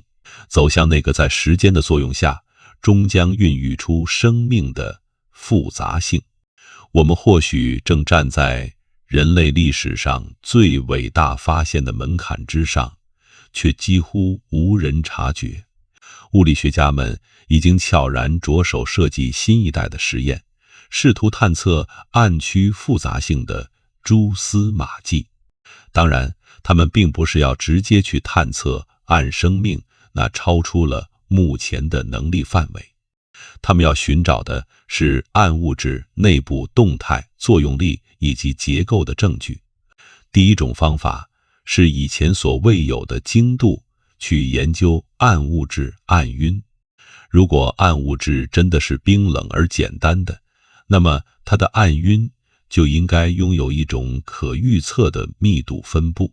走向那个在时间的作用下终将孕育出生命的复杂性。我们或许正站在人类历史上最伟大发现的门槛之上，却几乎无人察觉。物理学家们已经悄然着手设计新一代的实验，试图探测暗区复杂性的蛛丝马迹。当然，他们并不是要直接去探测暗生命，那超出了目前的能力范围。他们要寻找的是暗物质内部动态、作用力以及结构的证据。第一种方法是以前所未有的精度去研究暗物质暗晕。如果暗物质真的是冰冷而简单的，那么它的暗晕就应该拥有一种可预测的密度分布。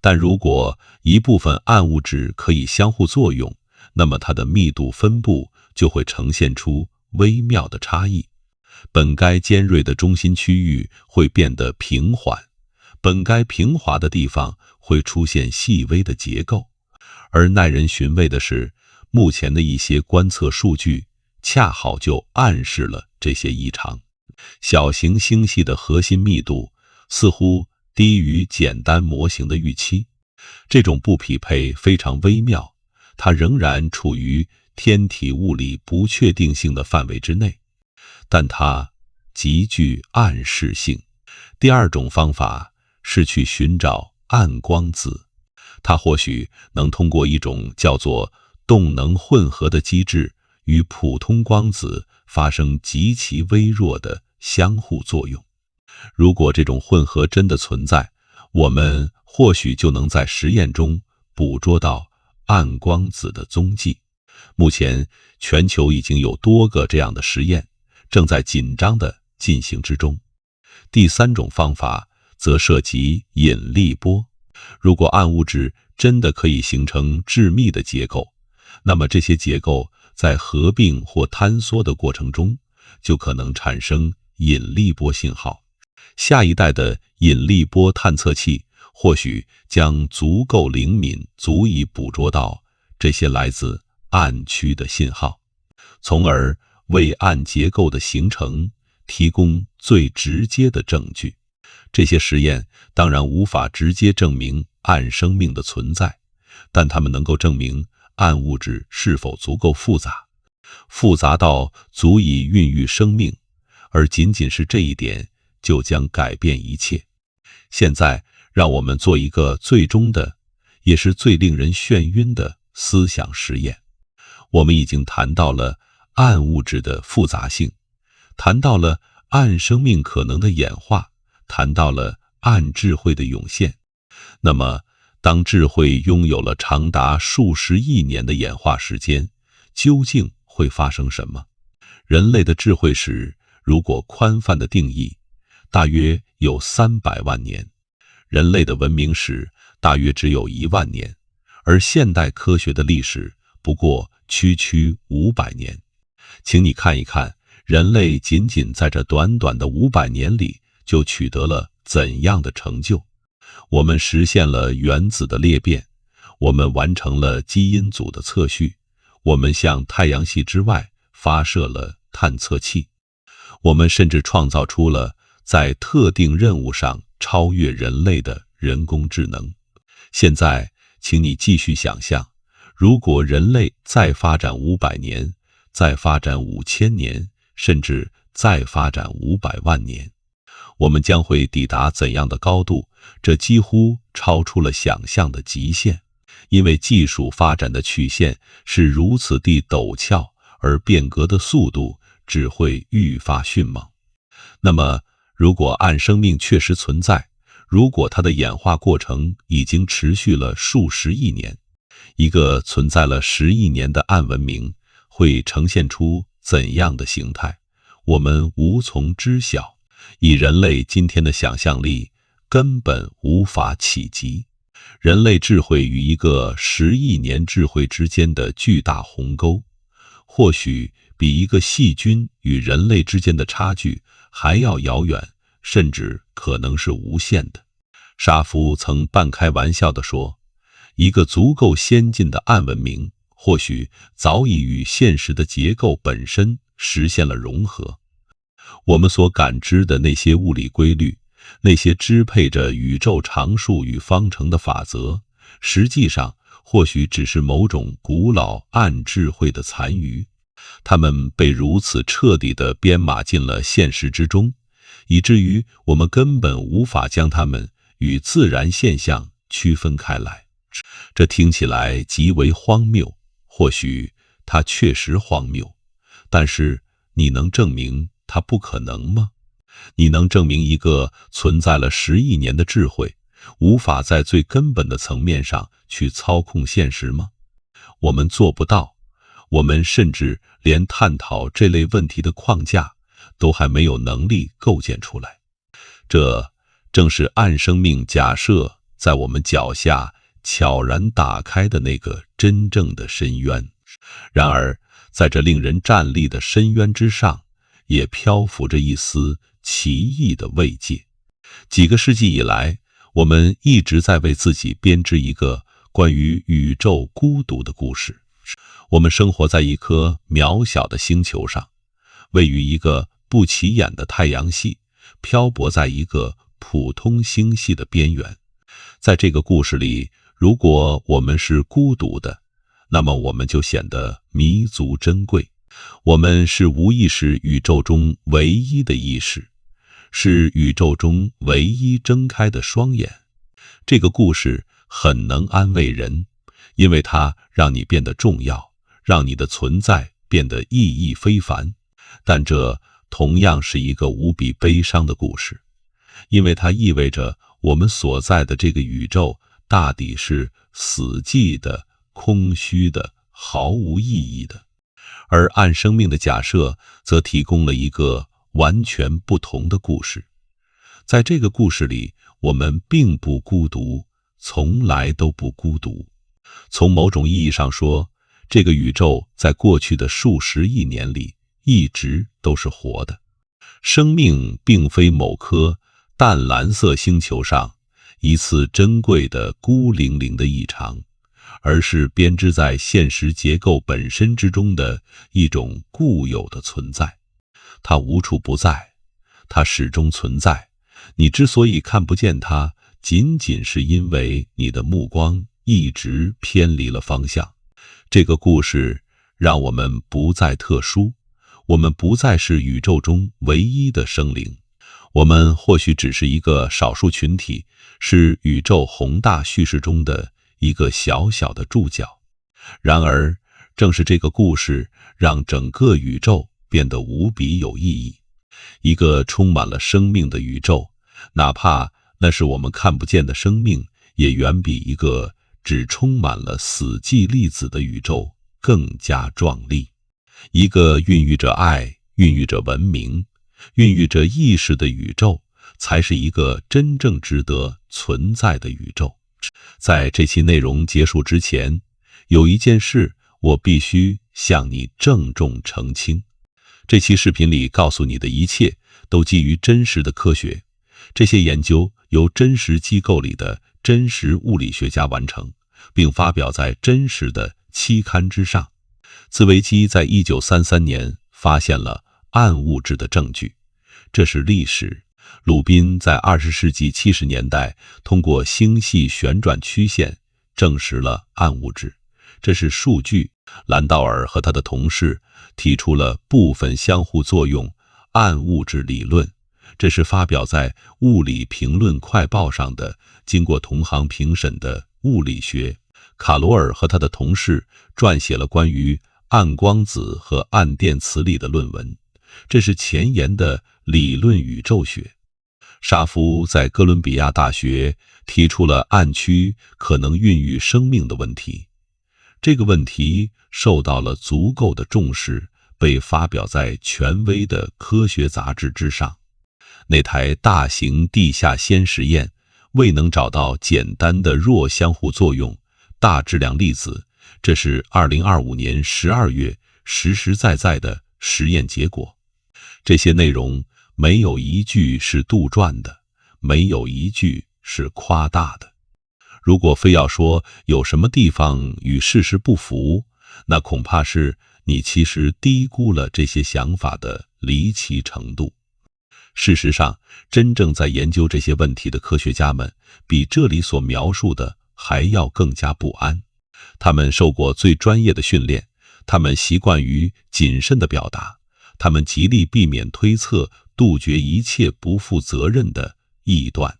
但如果一部分暗物质可以相互作用，那么它的密度分布就会呈现出微妙的差异。本该尖锐的中心区域会变得平缓，本该平滑的地方会出现细微的结构。而耐人寻味的是，目前的一些观测数据恰好就暗示了这些异常。小型星系的核心密度似乎低于简单模型的预期，这种不匹配非常微妙，它仍然处于天体物理不确定性的范围之内，但它极具暗示性。第二种方法是去寻找暗光子，它或许能通过一种叫做动能混合的机制与普通光子发生极其微弱的相互作用。如果这种混合真的存在，我们或许就能在实验中捕捉到暗光子的踪迹。目前全球已经有多个这样的实验正在紧张地进行之中。第三种方法则涉及引力波。如果暗物质真的可以形成致密的结构，那么这些结构在合并或坍缩的过程中就可能产生引力波信号。下一代的引力波探测器或许将足够灵敏，足以捕捉到这些来自暗区的信号，从而为暗结构的形成提供最直接的证据。这些实验当然无法直接证明暗生命的存在，但它们能够证明暗物质是否足够复杂，复杂到足以孕育生命，而仅仅是这一点就将改变一切。现在让我们做一个最终的，也是最令人眩晕的思想实验。我们已经谈到了暗物质的复杂性，谈到了暗生命可能的演化，谈到了暗智慧的涌现。那么，当智慧拥有了长达数十亿年的演化时间，究竟会发生什么？人类的智慧史如果宽泛的定义，大约有300万年。人类的文明史大约只有1万年，而现代科学的历史不过区500年。请你看一看，人类仅仅在这短短的500年里就取得了怎样的成就。我们实现了原子的裂变，我们完成了基因组的测序，我们向太阳系之外发射了探测器，我们甚至创造出了在特定任务上超越人类的人工智能。现在，请你继续想象，如果人类再发展500年，再发展5000年，甚至再发展500万年，我们将会抵达怎样的高度？这几乎超出了想象的极限，因为技术发展的曲线是如此地陡峭，而变革的速度只会愈发迅猛。那么，如果暗生命确实存在，如果它的演化过程已经持续了数十亿年，一个存在了10亿年的暗文明会呈现出怎样的形态？我们无从知晓，以人类今天的想象力根本无法企及。人类智慧与一个10亿年智慧之间的巨大鸿沟，或许比一个细菌与人类之间的差距还要遥远，甚至可能是无限的。沙夫曾半开玩笑地说，一个足够先进的暗文明，或许早已与现实的结构本身实现了融合。我们所感知的那些物理规律，那些支配着宇宙常数与方程的法则，实际上或许只是某种古老暗智慧的残余。它们被如此彻底地编码进了现实之中，以至于我们根本无法将它们与自然现象区分开来。这听起来极为荒谬，或许它确实荒谬，但是你能证明它不可能吗？你能证明一个存在了10亿年的智慧，无法在最根本的层面上去操控现实吗？我们做不到，我们甚至连探讨这类问题的框架都还没有能力构建出来。这正是暗生命假设在我们脚下悄然打开的那个真正的深渊。然而，在这令人站立的深渊之上，也漂浮着一丝奇异的慰藉。几个世纪以来，我们一直在为自己编织一个关于宇宙孤独的故事。我们生活在一颗渺小的星球上，位于一个不起眼的太阳系，漂泊在一个普通星系的边缘。在这个故事里，如果我们是孤独的，那么我们就显得弥足珍贵。我们是无意识宇宙中唯一的意识，是宇宙中唯一睁开的双眼。这个故事很能安慰人，因为它让你变得重要，让你的存在变得意义非凡。但这同样是一个无比悲伤的故事，因为它意味着我们所在的这个宇宙大抵是死寂的、空虚的、毫无意义的。而暗生命的假设则提供了一个完全不同的故事。在这个故事里，我们并不孤独，从来都不孤独。从某种意义上说，这个宇宙在过去的数十亿年里一直都是活的。生命并非某颗淡蓝色星球上一次珍贵的孤零零的异常，而是编织在现实结构本身之中的一种固有的存在。它无处不在，它始终存在。你之所以看不见它，仅仅是因为你的目光一直偏离了方向。这个故事让我们不再特殊，我们不再是宇宙中唯一的生灵。我们或许只是一个少数群体，是宇宙宏大叙事中的一个小小的注脚。然而，正是这个故事让整个宇宙变得无比有意义。一个充满了生命的宇宙，哪怕那是我们看不见的生命，也远比一个只充满了死寂粒子的宇宙更加壮丽。一个孕育着爱、孕育着文明、孕育着意识的宇宙，才是一个真正值得存在的宇宙。在这期内容结束之前，有一件事我必须向你郑重澄清。这期视频里告诉你的一切都基于真实的科学，这些研究由真实机构里的真实物理学家完成，并发表在真实的期刊之上。自维基在1933年发现了暗物质的证据，这是历史。鲁宾在20世纪70年代通过星系旋转曲线证实了暗物质，这是数据。兰道尔和他的同事提出了部分相互作用暗物质理论，这是发表在《物理评论快报》上的经过同行评审的物理学。卡罗尔和他的同事撰写了关于暗光子和暗电磁力的论文，这是前沿的理论宇宙学。沙夫在哥伦比亚大学提出了暗区可能孕育生命的问题，这个问题受到了足够的重视，被发表在权威的科学杂志之上。那台大型地下氙实验未能找到简单的弱相互作用大质量粒子，这是2025年12月实实在在的实验结果。这些内容没有一句是杜撰的，没有一句是夸大的。如果非要说有什么地方与事实不符，那恐怕是你其实低估了这些想法的离奇程度。事实上，真正在研究这些问题的科学家们，比这里所描述的还要更加不安。他们受过最专业的训练，他们习惯于谨慎的表达，他们极力避免推测，杜绝一切不负责任的臆断。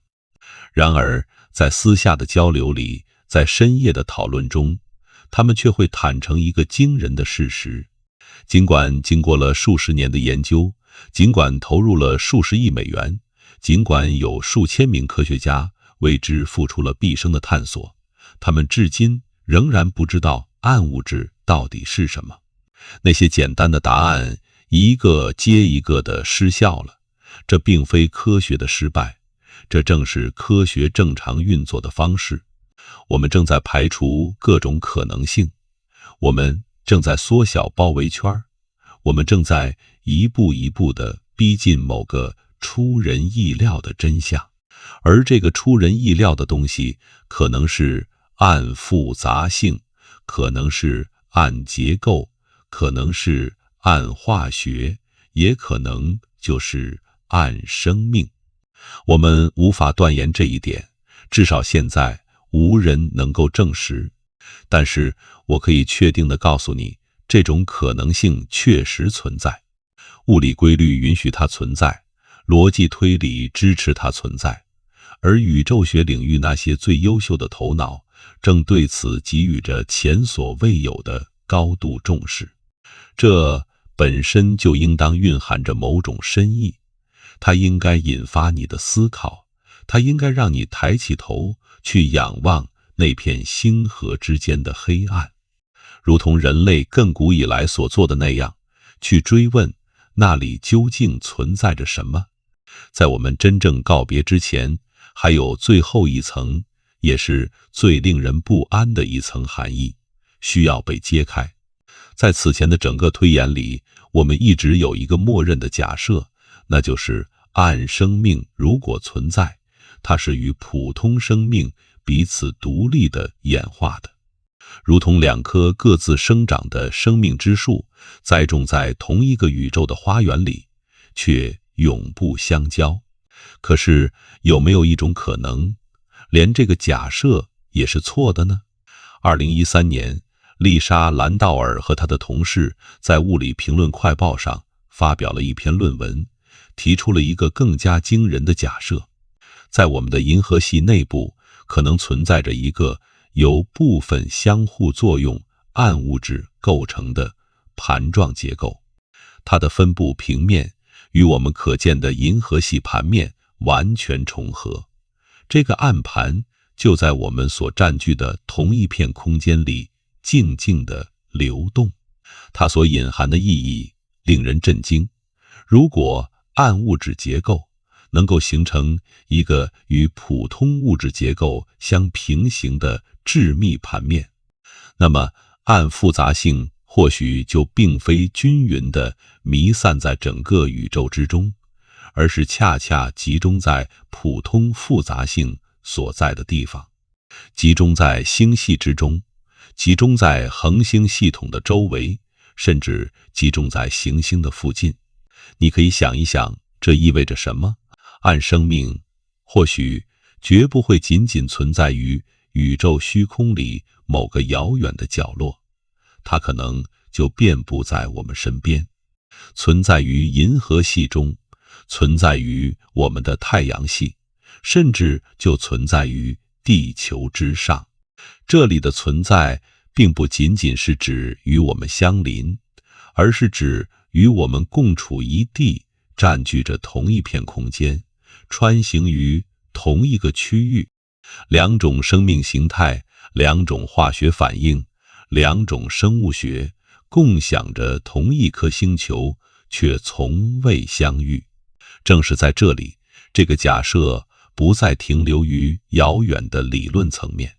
然而，在私下的交流里，在深夜的讨论中，他们却会坦诚一个惊人的事实：尽管经过了数十年的研究，尽管投入了数十亿美元，尽管有数千名科学家为之付出了毕生的探索，他们至今仍然不知道暗物质到底是什么。那些简单的答案一个接一个地失效了。这并非科学的失败，这正是科学正常运作的方式。我们正在排除各种可能性，我们正在缩小包围圈，我们正在一步一步地逼近某个出人意料的真相。而这个出人意料的东西，可能是暗复杂性，可能是暗结构，可能是暗化学，也可能就是暗生命。我们无法断言这一点，至少现在无人能够证实。但是我可以确定地告诉你，这种可能性确实存在。物理规律允许它存在，逻辑推理支持它存在，而宇宙学领域那些最优秀的头脑正对此给予着前所未有的高度重视。这本身就应当蕴含着某种深意，它应该引发你的思考，它应该让你抬起头去仰望那片星河之间的黑暗，如同人类亘古以来所做的那样，去追问那里究竟存在着什么。在我们真正告别之前，还有最后一层，也是最令人不安的一层含义，需要被揭开。在此前的整个推演里，我们一直有一个默认的假设，那就是暗生命如果存在，它是与普通生命彼此独立的演化的，如同两棵各自生长的生命之树，栽种在同一个宇宙的花园里，却永不相交。可是有没有一种可能，连这个假设也是错的呢？2013年，丽莎·兰道尔和他的同事在《物理评论快报》上发表了一篇论文，提出了一个更加惊人的假设：在我们的银河系内部，可能存在着一个由部分相互作用暗物质构成的盘状结构，它的分布平面与我们可见的银河系盘面完全重合。这个暗盘就在我们所占据的同一片空间里静静地流动，它所隐含的意义令人震惊。如果暗物质结构能够形成一个与普通物质结构相平行的致密盘面，那么暗复杂性或许就并非均匀地弥散在整个宇宙之中，而是恰恰集中在普通复杂性所在的地方，集中在星系之中，集中在恒星系统的周围，甚至集中在行星的附近。你可以想一想，这意味着什么？暗生命或许绝不会仅仅存在于宇宙虚空里某个遥远的角落，它可能就遍布在我们身边，存在于银河系中，存在于我们的太阳系，甚至就存在于地球之上。这里的存在并不仅仅是指与我们相邻，而是指与我们共处一地，占据着同一片空间，穿行于同一个区域。两种生命形态，两种化学反应，两种生物学，共享着同一颗星球，却从未相遇。正是在这里，这个假设不再停留于遥远的理论层面，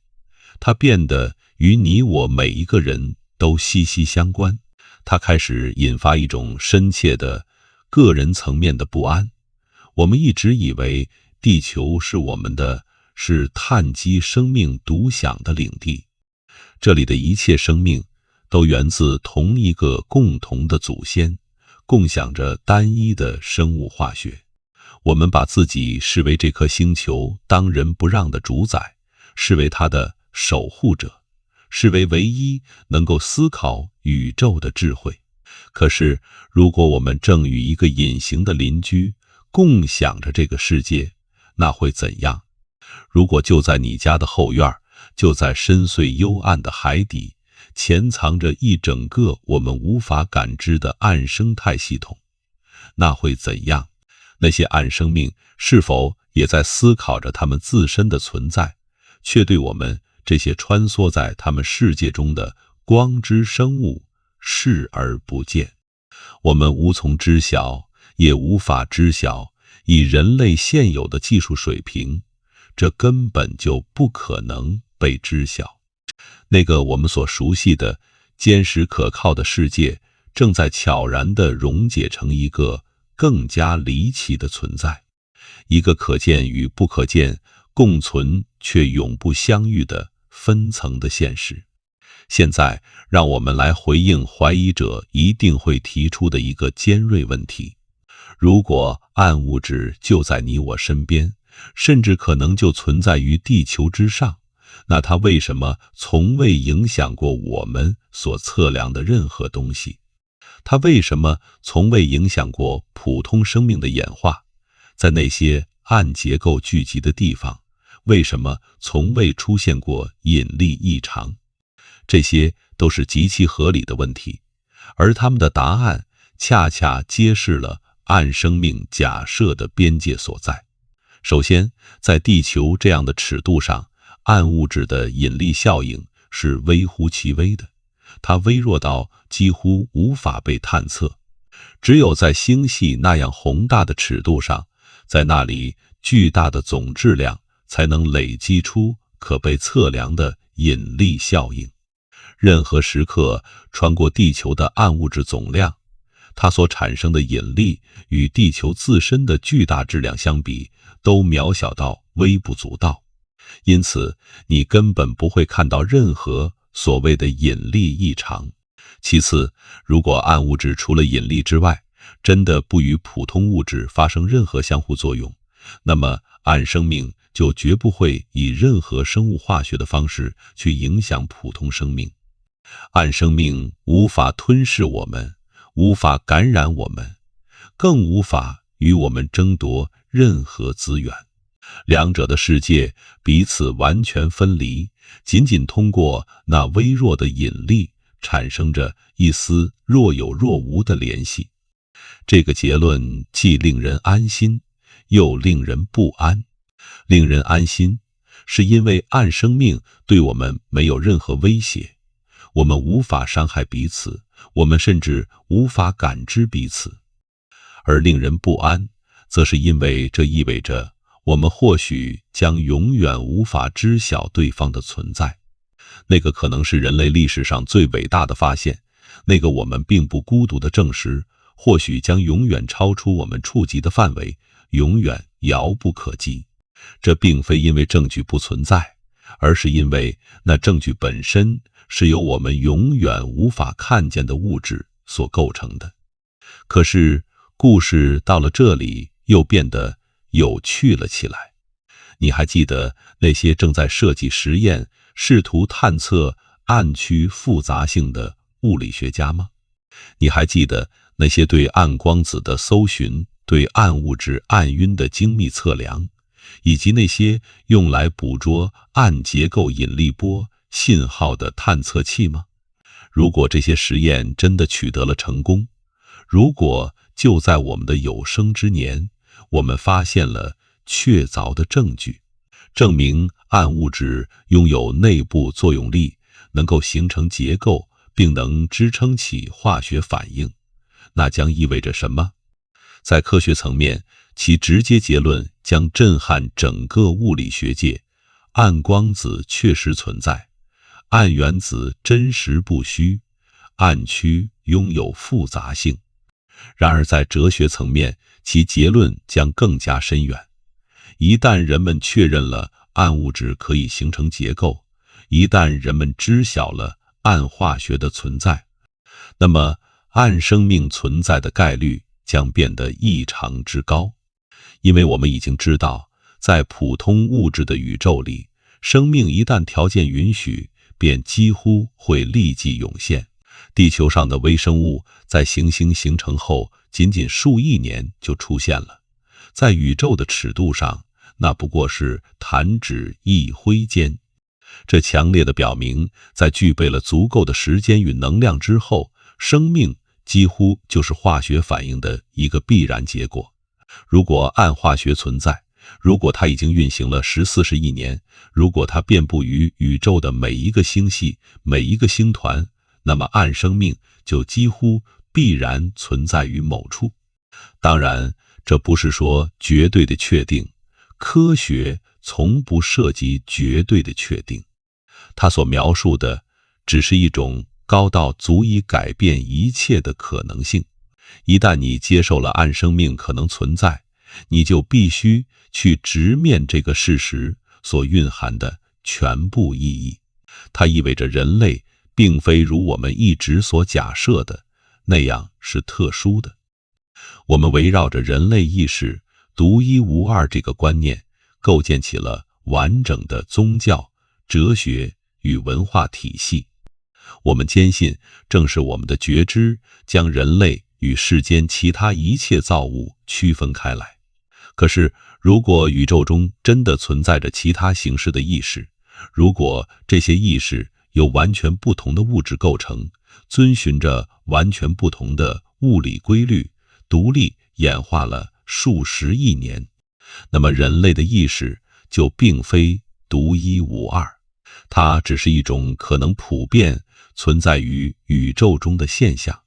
它变得与你我每一个人都息息相关。它开始引发一种深切的个人层面的不安，我们一直以为地球是我们的，是碳基生命独享的领地，这里的一切生命都源自同一个共同的祖先，共享着单一的生物化学。我们把自己视为这颗星球当仁不让的主宰，视为它的守护者，视为唯一能够思考宇宙的智慧。可是，如果我们正与一个隐形的邻居共享着这个世界，那会怎样？如果就在你家的后院，就在深邃幽暗的海底，潜藏着一整个我们无法感知的暗生态系统，那会怎样？那些暗生命是否也在思考着他们自身的存在，却对我们这些穿梭在他们世界中的光之生物视而不见？我们无从知晓，也无法知晓，以人类现有的技术水平，这根本就不可能被知晓。那个我们所熟悉的坚实可靠的世界，正在悄然地溶解成一个更加离奇的存在，一个可见与不可见共存却永不相遇的分层的现实。现在，让我们来回应怀疑者一定会提出的一个尖锐问题：如果暗物质就在你我身边，甚至可能就存在于地球之上，那它为什么从未影响过我们所测量的任何东西？它为什么从未影响过普通生命的演化？在那些暗结构聚集的地方，为什么从未出现过引力异常？这些都是极其合理的问题，而他们的答案恰恰揭示了暗生命假设的边界所在。首先，在地球这样的尺度上，暗物质的引力效应是微乎其微的，它微弱到几乎无法被探测。只有在星系那样宏大的尺度上，在那里巨大的总质量才能累积出可被测量的引力效应。任何时刻穿过地球的暗物质总量，它所产生的引力与地球自身的巨大质量相比，都渺小到微不足道。因此，你根本不会看到任何所谓的引力异常。其次，如果暗物质除了引力之外，真的不与普通物质发生任何相互作用，那么暗生命就绝不会以任何生物化学的方式去影响普通生命。暗生命无法吞噬我们，无法感染我们，更无法与我们争夺任何资源。两者的世界彼此完全分离，仅仅通过那微弱的引力产生着一丝若有若无的联系。这个结论既令人安心，又令人不安。令人安心，是因为暗生命对我们没有任何威胁，我们无法伤害彼此，我们甚至无法感知彼此。而令人不安，则是因为这意味着我们或许将永远无法知晓对方的存在。那个可能是人类历史上最伟大的发现，那个我们并不孤独的证实，或许将永远超出我们触及的范围，永远遥不可及。这并非因为证据不存在，而是因为那证据本身是由我们永远无法看见的物质所构成的。可是，故事到了这里又变得有趣了起来。你还记得那些正在设计实验，试图探测暗区复杂性的物理学家吗？你还记得那些对暗光子的搜寻，对暗物质暗晕的精密测量，以及那些用来捕捉暗结构引力波信号的探测器吗？如果这些实验真的取得了成功，如果就在我们的有生之年，我们发现了确凿的证据，证明暗物质拥有内部作用力，能够形成结构，并能支撑起化学反应，那将意味着什么？在科学层面，其直接结论将震撼整个物理学界。暗光子确实存在，暗原子真实不虚，暗区拥有复杂性。然而在哲学层面，其结论将更加深远。一旦人们确认了暗物质可以形成结构，一旦人们知晓了暗化学的存在，那么暗生命存在的概率将变得异常之高。因为我们已经知道，在普通物质的宇宙里，生命一旦条件允许，便几乎会立即涌现。地球上的微生物在行星形成后，仅仅数亿年就出现了。在宇宙的尺度上，那不过是弹指一挥间。这强烈地表明，在具备了足够的时间与能量之后，生命几乎就是化学反应的一个必然结果。如果暗化学存在，如果它已经运行了14亿年，如果它遍布于宇宙的每一个星系、每一个星团，那么暗生命就几乎必然存在于某处。当然，这不是说绝对的确定，科学从不涉及绝对的确定，它所描述的只是一种高到足以改变一切的可能性。一旦你接受了暗生命可能存在，你就必须去直面这个事实所蕴含的全部意义。它意味着人类并非如我们一直所假设的那样是特殊的。我们围绕着人类意识独一无二这个观念，构建起了完整的宗教、哲学与文化体系。我们坚信，正是我们的觉知将人类与世间其他一切造物区分开来。可是，如果宇宙中真的存在着其他形式的意识，如果这些意识由完全不同的物质构成，遵循着完全不同的物理规律，独立演化了数十亿年，那么人类的意识就并非独一无二，它只是一种可能普遍存在于宇宙中的现象。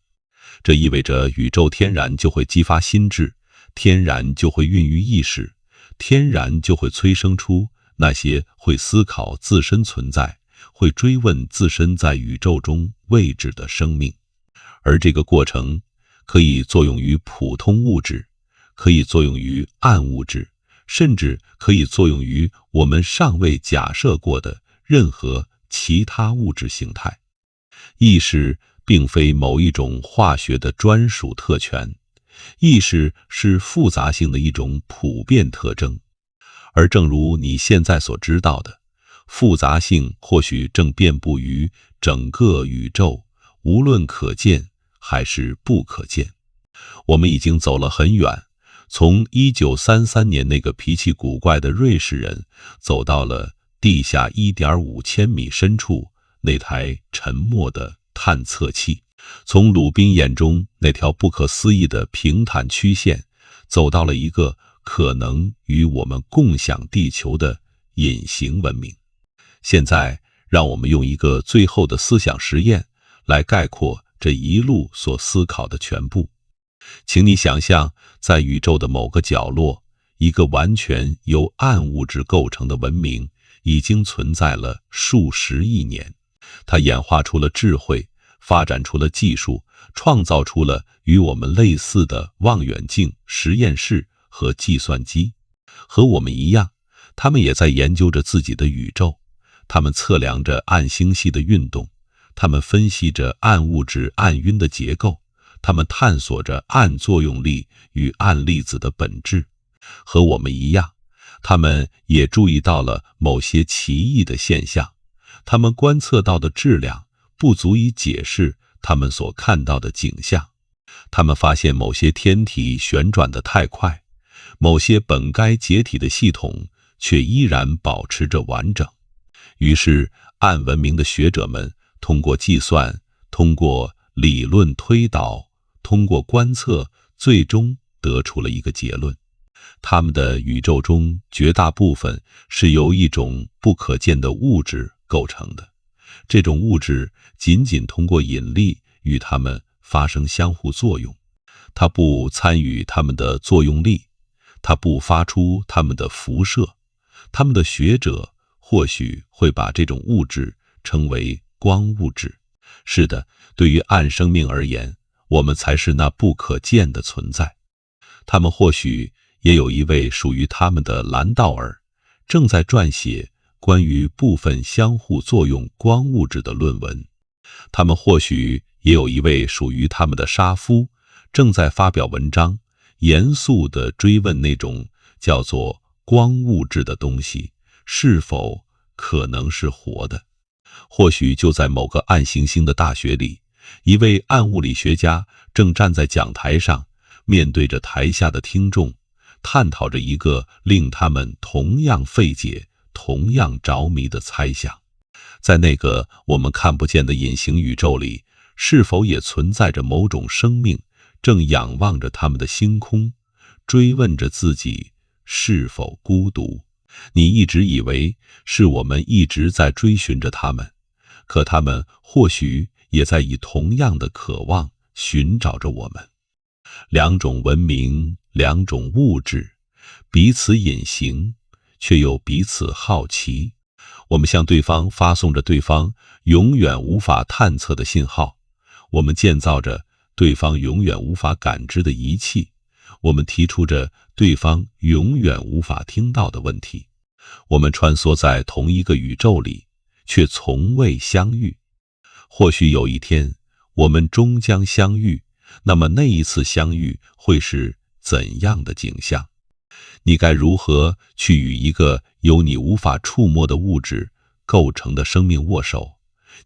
这意味着宇宙天然就会激发心智，天然就会孕育意识，天然就会催生出那些会思考自身存在，会追问自身在宇宙中位置的生命。而这个过程可以作用于普通物质，可以作用于暗物质，甚至可以作用于我们尚未假设过的任何其他物质形态。意识并非某一种化学的专属特权，意识是复杂性的一种普遍特征。而正如你现在所知道的，复杂性或许正遍布于整个宇宙，无论可见还是不可见。我们已经走了很远，从1933年那个脾气古怪的瑞士人，走到了地下1.5千米深处那台沉默的探测器，从鲁宾眼中那条不可思议的平坦曲线，走到了一个可能与我们共享地球的隐形文明。现在，让我们用一个最后的思想实验来概括这一路所思考的全部。请你想象，在宇宙的某个角落，一个完全由暗物质构成的文明已经存在了数十亿年。它演化出了智慧，发展出了技术，创造出了与我们类似的望远镜、实验室和计算机。和我们一样，他们也在研究着自己的宇宙，他们测量着暗星系的运动，他们分析着暗物质暗晕的结构，他们探索着暗作用力与暗粒子的本质。和我们一样，他们也注意到了某些奇异的现象，他们观测到的质量不足以解释他们所看到的景象。他们发现某些天体旋转得太快，某些本该解体的系统却依然保持着完整。于是，暗文明的学者们通过计算，通过理论推导，通过观测，最终得出了一个结论：他们的宇宙中绝大部分是由一种不可见的物质构成的。这种物质仅仅通过引力与它们发生相互作用，它不参与它们的作用力，它不发出它们的辐射。他们的学者或许会把这种物质称为光物质。是的，对于暗生命而言，我们才是那不可见的存在。他们或许也有一位属于他们的兰道尔，正在撰写关于部分相互作用光物质的论文。他们或许也有一位属于他们的沙夫，正在发表文章，严肃地追问那种叫做光物质的东西是否可能是活的。或许就在某个暗行星的大学里，一位暗物理学家正站在讲台上，面对着台下的听众，探讨着一个令他们同样费解、同样着迷的猜想：在那个我们看不见的隐形宇宙里，是否也存在着某种生命，正仰望着他们的星空，追问着自己是否孤独？你一直以为是我们一直在追寻着他们，可他们或许也在以同样的渴望寻找着我们。两种文明，两种物质，彼此隐形，却又彼此好奇。我们向对方发送着对方永远无法探测的信号，我们建造着对方永远无法感知的仪器，我们提出着对方永远无法听到的问题。我们穿梭在同一个宇宙里，却从未相遇。或许有一天，我们终将相遇，那么那一次相遇会是怎样的景象？你该如何去与一个由你无法触摸的物质构成的生命握手？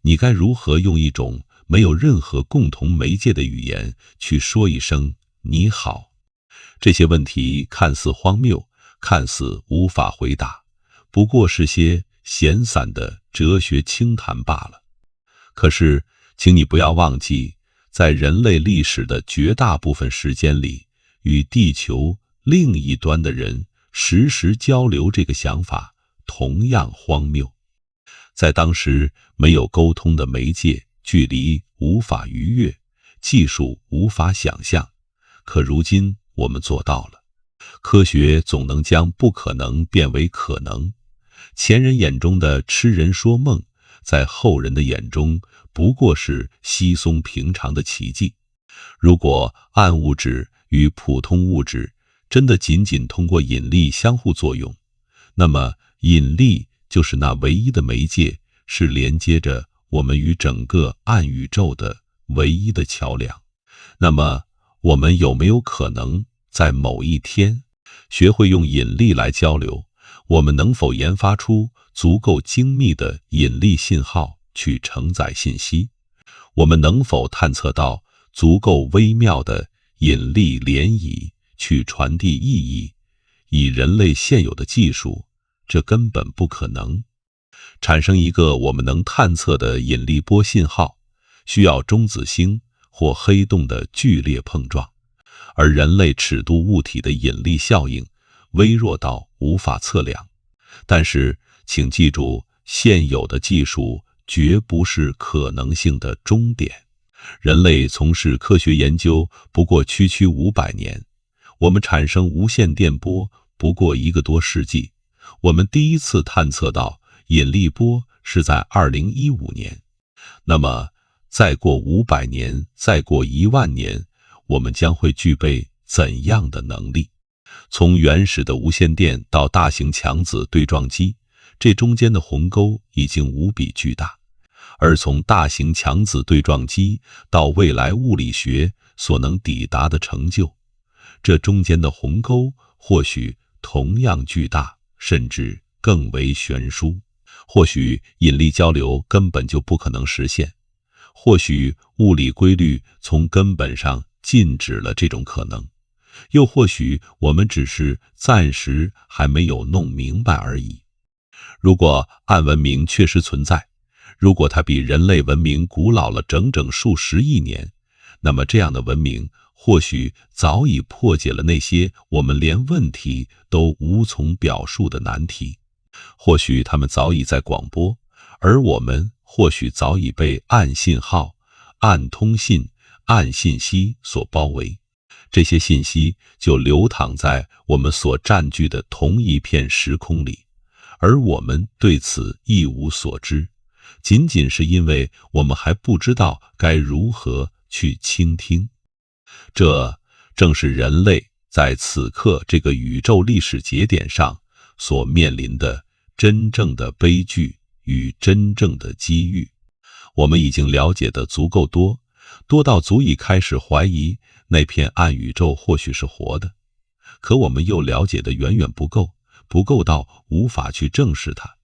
你该如何用一种没有任何共同媒介的语言去说一声你好？这些问题看似荒谬，看似无法回答，不过是些闲散的哲学轻谈罢了。可是，请你不要忘记，在人类历史的绝大部分时间里，与地球另一端的人时时交流这个想法同样荒谬。在当时没有沟通的媒介，距离无法逾越，技术无法想象，可如今我们做到了。科学总能将不可能变为可能。前人眼中的痴人说梦，在后人的眼中不过是稀松平常的奇迹。如果暗物质与普通物质真的仅仅通过引力相互作用，那么引力就是那唯一的媒介，是连接着我们与整个暗宇宙的唯一的桥梁。那么我们有没有可能在某一天学会用引力来交流？我们能否研发出足够精密的引力信号去承载信息？我们能否探测到足够微妙的引力涟漪去传递意义？以人类现有的技术，这根本不可能。产生一个我们能探测的引力波信号，需要中子星或黑洞的剧烈碰撞，而人类尺度物体的引力效应微弱到无法测量。但是，请记住，现有的技术绝不是可能性的终点。人类从事科学研究不过区500年，我们产生无线电波不过1个多世纪，我们第一次探测到引力波是在2015年。那么，再过500年，再过10000年，我们将会具备怎样的能力？从原始的无线电到大型强子对撞机，这中间的鸿沟已经无比巨大。而从大型强子对撞机到未来物理学所能抵达的成就，这中间的鸿沟或许同样巨大，甚至更为悬殊。或许引力交流根本就不可能实现，或许物理规律从根本上禁止了这种可能，又或许我们只是暂时还没有弄明白而已。如果暗文明确实存在，如果它比人类文明古老了整整数十亿年，那么这样的文明或许早已破解了那些我们连问题都无从表述的难题。或许他们早已在广播，而我们或许早已被暗信号、暗通信、暗信息所包围。这些信息就流淌在我们所占据的同一片时空里，而我们对此一无所知，仅仅是因为我们还不知道该如何去倾听。这正是人类在此刻这个宇宙历史节点上所面临的真正的悲剧与真正的机遇。我们已经了解的足够多，多到足以开始怀疑那片暗宇宙或许是活的，可我们又了解的远远不够，不够到无法去正视它。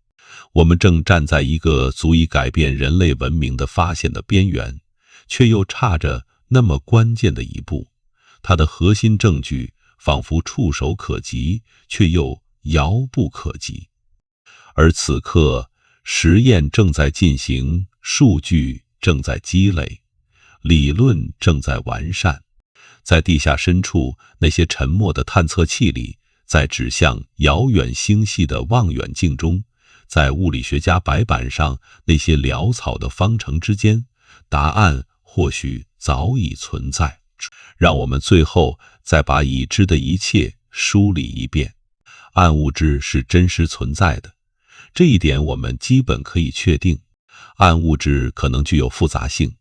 我们正站在一个足以改变人类文明的发现的边缘，却又差着那么关键的一步。它的核心证据仿佛触手可及，却又遥不可及。而此刻，实验正在进行，数据正在积累，理论正在完善。在地下深处那些沉默的探测器里，在指向遥远星系的望远镜中，在物理学家白板上那些潦草的方程之间，答案或许早已存在。让我们最后再把已知的一切梳理一遍。暗物质是真实存在的，这一点我们基本可以确定。暗物质可能具有复杂性，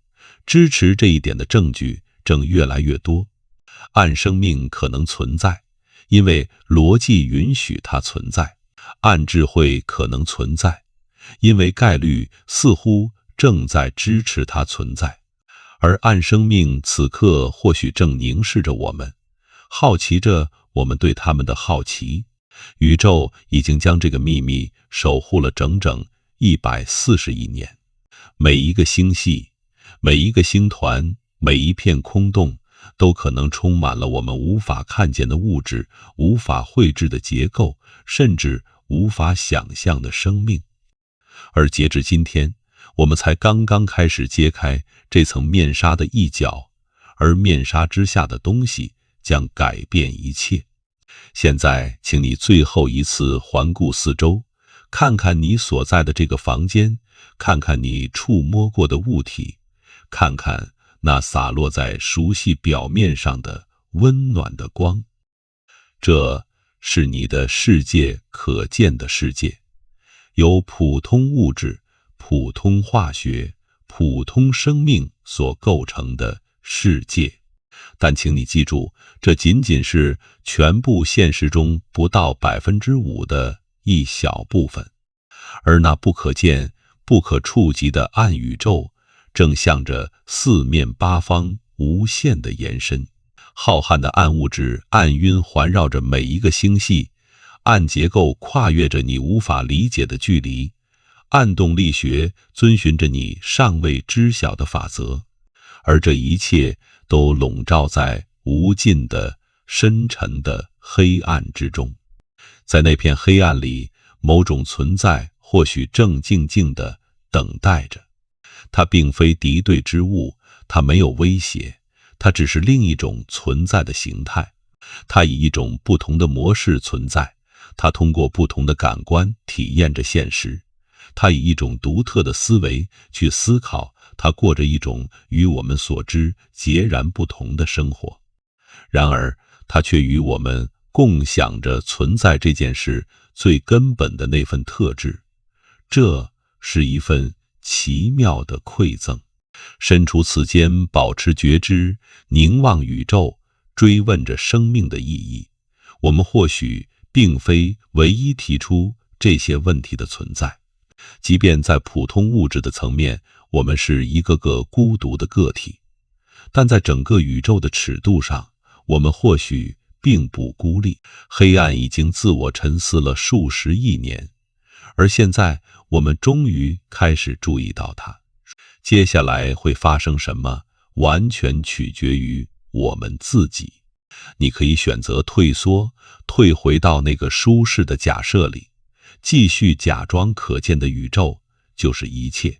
支持这一点的证据正越来越多。暗生命可能存在，因为逻辑允许它存在。暗智慧可能存在，因为概率似乎正在支持它存在。而暗生命此刻或许正凝视着我们，好奇着我们对他们的好奇。宇宙已经将这个秘密守护了整整140亿年。每一个星系，每一个星团，每一片空洞，都可能充满了我们无法看见的物质，无法绘制的结构，甚至无法想象的生命。而截至今天，我们才刚刚开始揭开这层面纱的一角，而面纱之下的东西将改变一切。现在，请你最后一次环顾四周，看看你所在的这个房间，看看你触摸过的物体，看看那洒落在熟悉表面上的温暖的光。这是你的世界可见的世界，由普通物质、普通化学、普通生命所构成的世界。但请你记住，这仅仅是全部现实中不到5%的一小部分，而那不可见、不可触及的暗宇宙，正向着四面八方无限的延伸。浩瀚的暗物质、暗晕环绕着每一个星系，暗结构跨越着你无法理解的距离，暗动力学遵循着你尚未知晓的法则，而这一切都笼罩在无尽的深沉的黑暗之中。在那片黑暗里，某种存在或许正静静地等待着。它并非敌对之物，它没有威胁，它只是另一种存在的形态。它以一种不同的模式存在，它通过不同的感官体验着现实。它以一种独特的思维去思考，它过着一种与我们所知截然不同的生活。然而，它却与我们共享着存在这件事最根本的那份特质。这是一份奇妙的馈赠。身处此间，保持觉知，凝望宇宙，追问着生命的意义。我们或许并非唯一提出这些问题的存在，即便在普通物质的层面，我们是一个个孤独的个体，但在整个宇宙的尺度上，我们或许并不孤立。黑暗已经自我沉思了数十亿年，而现在我们终于开始注意到它。接下来会发生什么，完全取决于我们自己。你可以选择退缩，退回到那个舒适的假设里，继续假装可见的宇宙就是一切。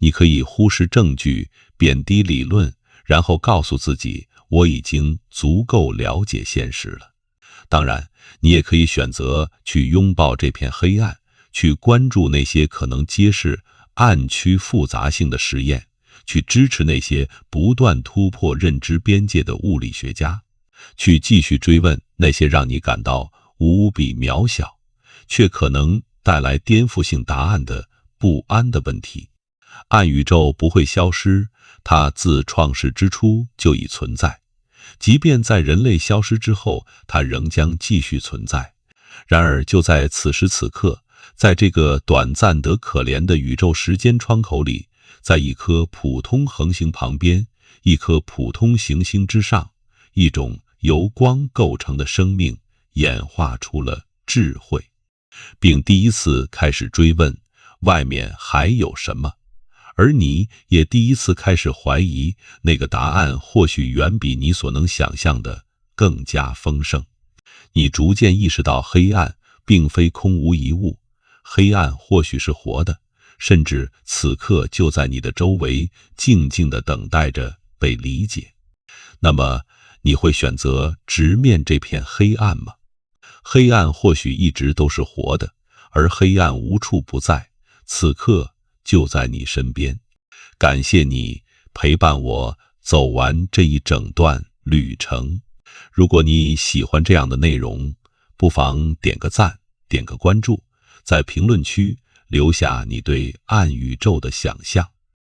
你可以忽视证据，贬低理论，然后告诉自己，我已经足够了解现实了。当然，你也可以选择去拥抱这片黑暗，去关注那些可能揭示暗区复杂性的实验，去支持那些不断突破认知边界的物理学家，去继续追问那些让你感到无比渺小，却可能带来颠覆性答案的不安的问题。暗宇宙不会消失，它自创世之初就已存在。即便在人类消失之后，它仍将继续存在。然而就在此时此刻，在这个短暂得可怜的宇宙时间窗口里，在一颗普通恒星旁边，一颗普通行星之上，一种由光构成的生命演化出了智慧，并第一次开始追问外面还有什么。而你也第一次开始怀疑，那个答案或许远比你所能想象的更加丰盛。你逐渐意识到，黑暗并非空无一物，黑暗或许是活的，甚至此刻就在你的周围，静静地等待着被理解。那么，你会选择直面这片黑暗吗？黑暗或许一直都是活的，而黑暗无处不在，此刻就在你身边。感谢你陪伴我走完这一整段旅程。如果你喜欢这样的内容，不妨点个赞，点个关注，在评论区留下你对暗宇宙的想象。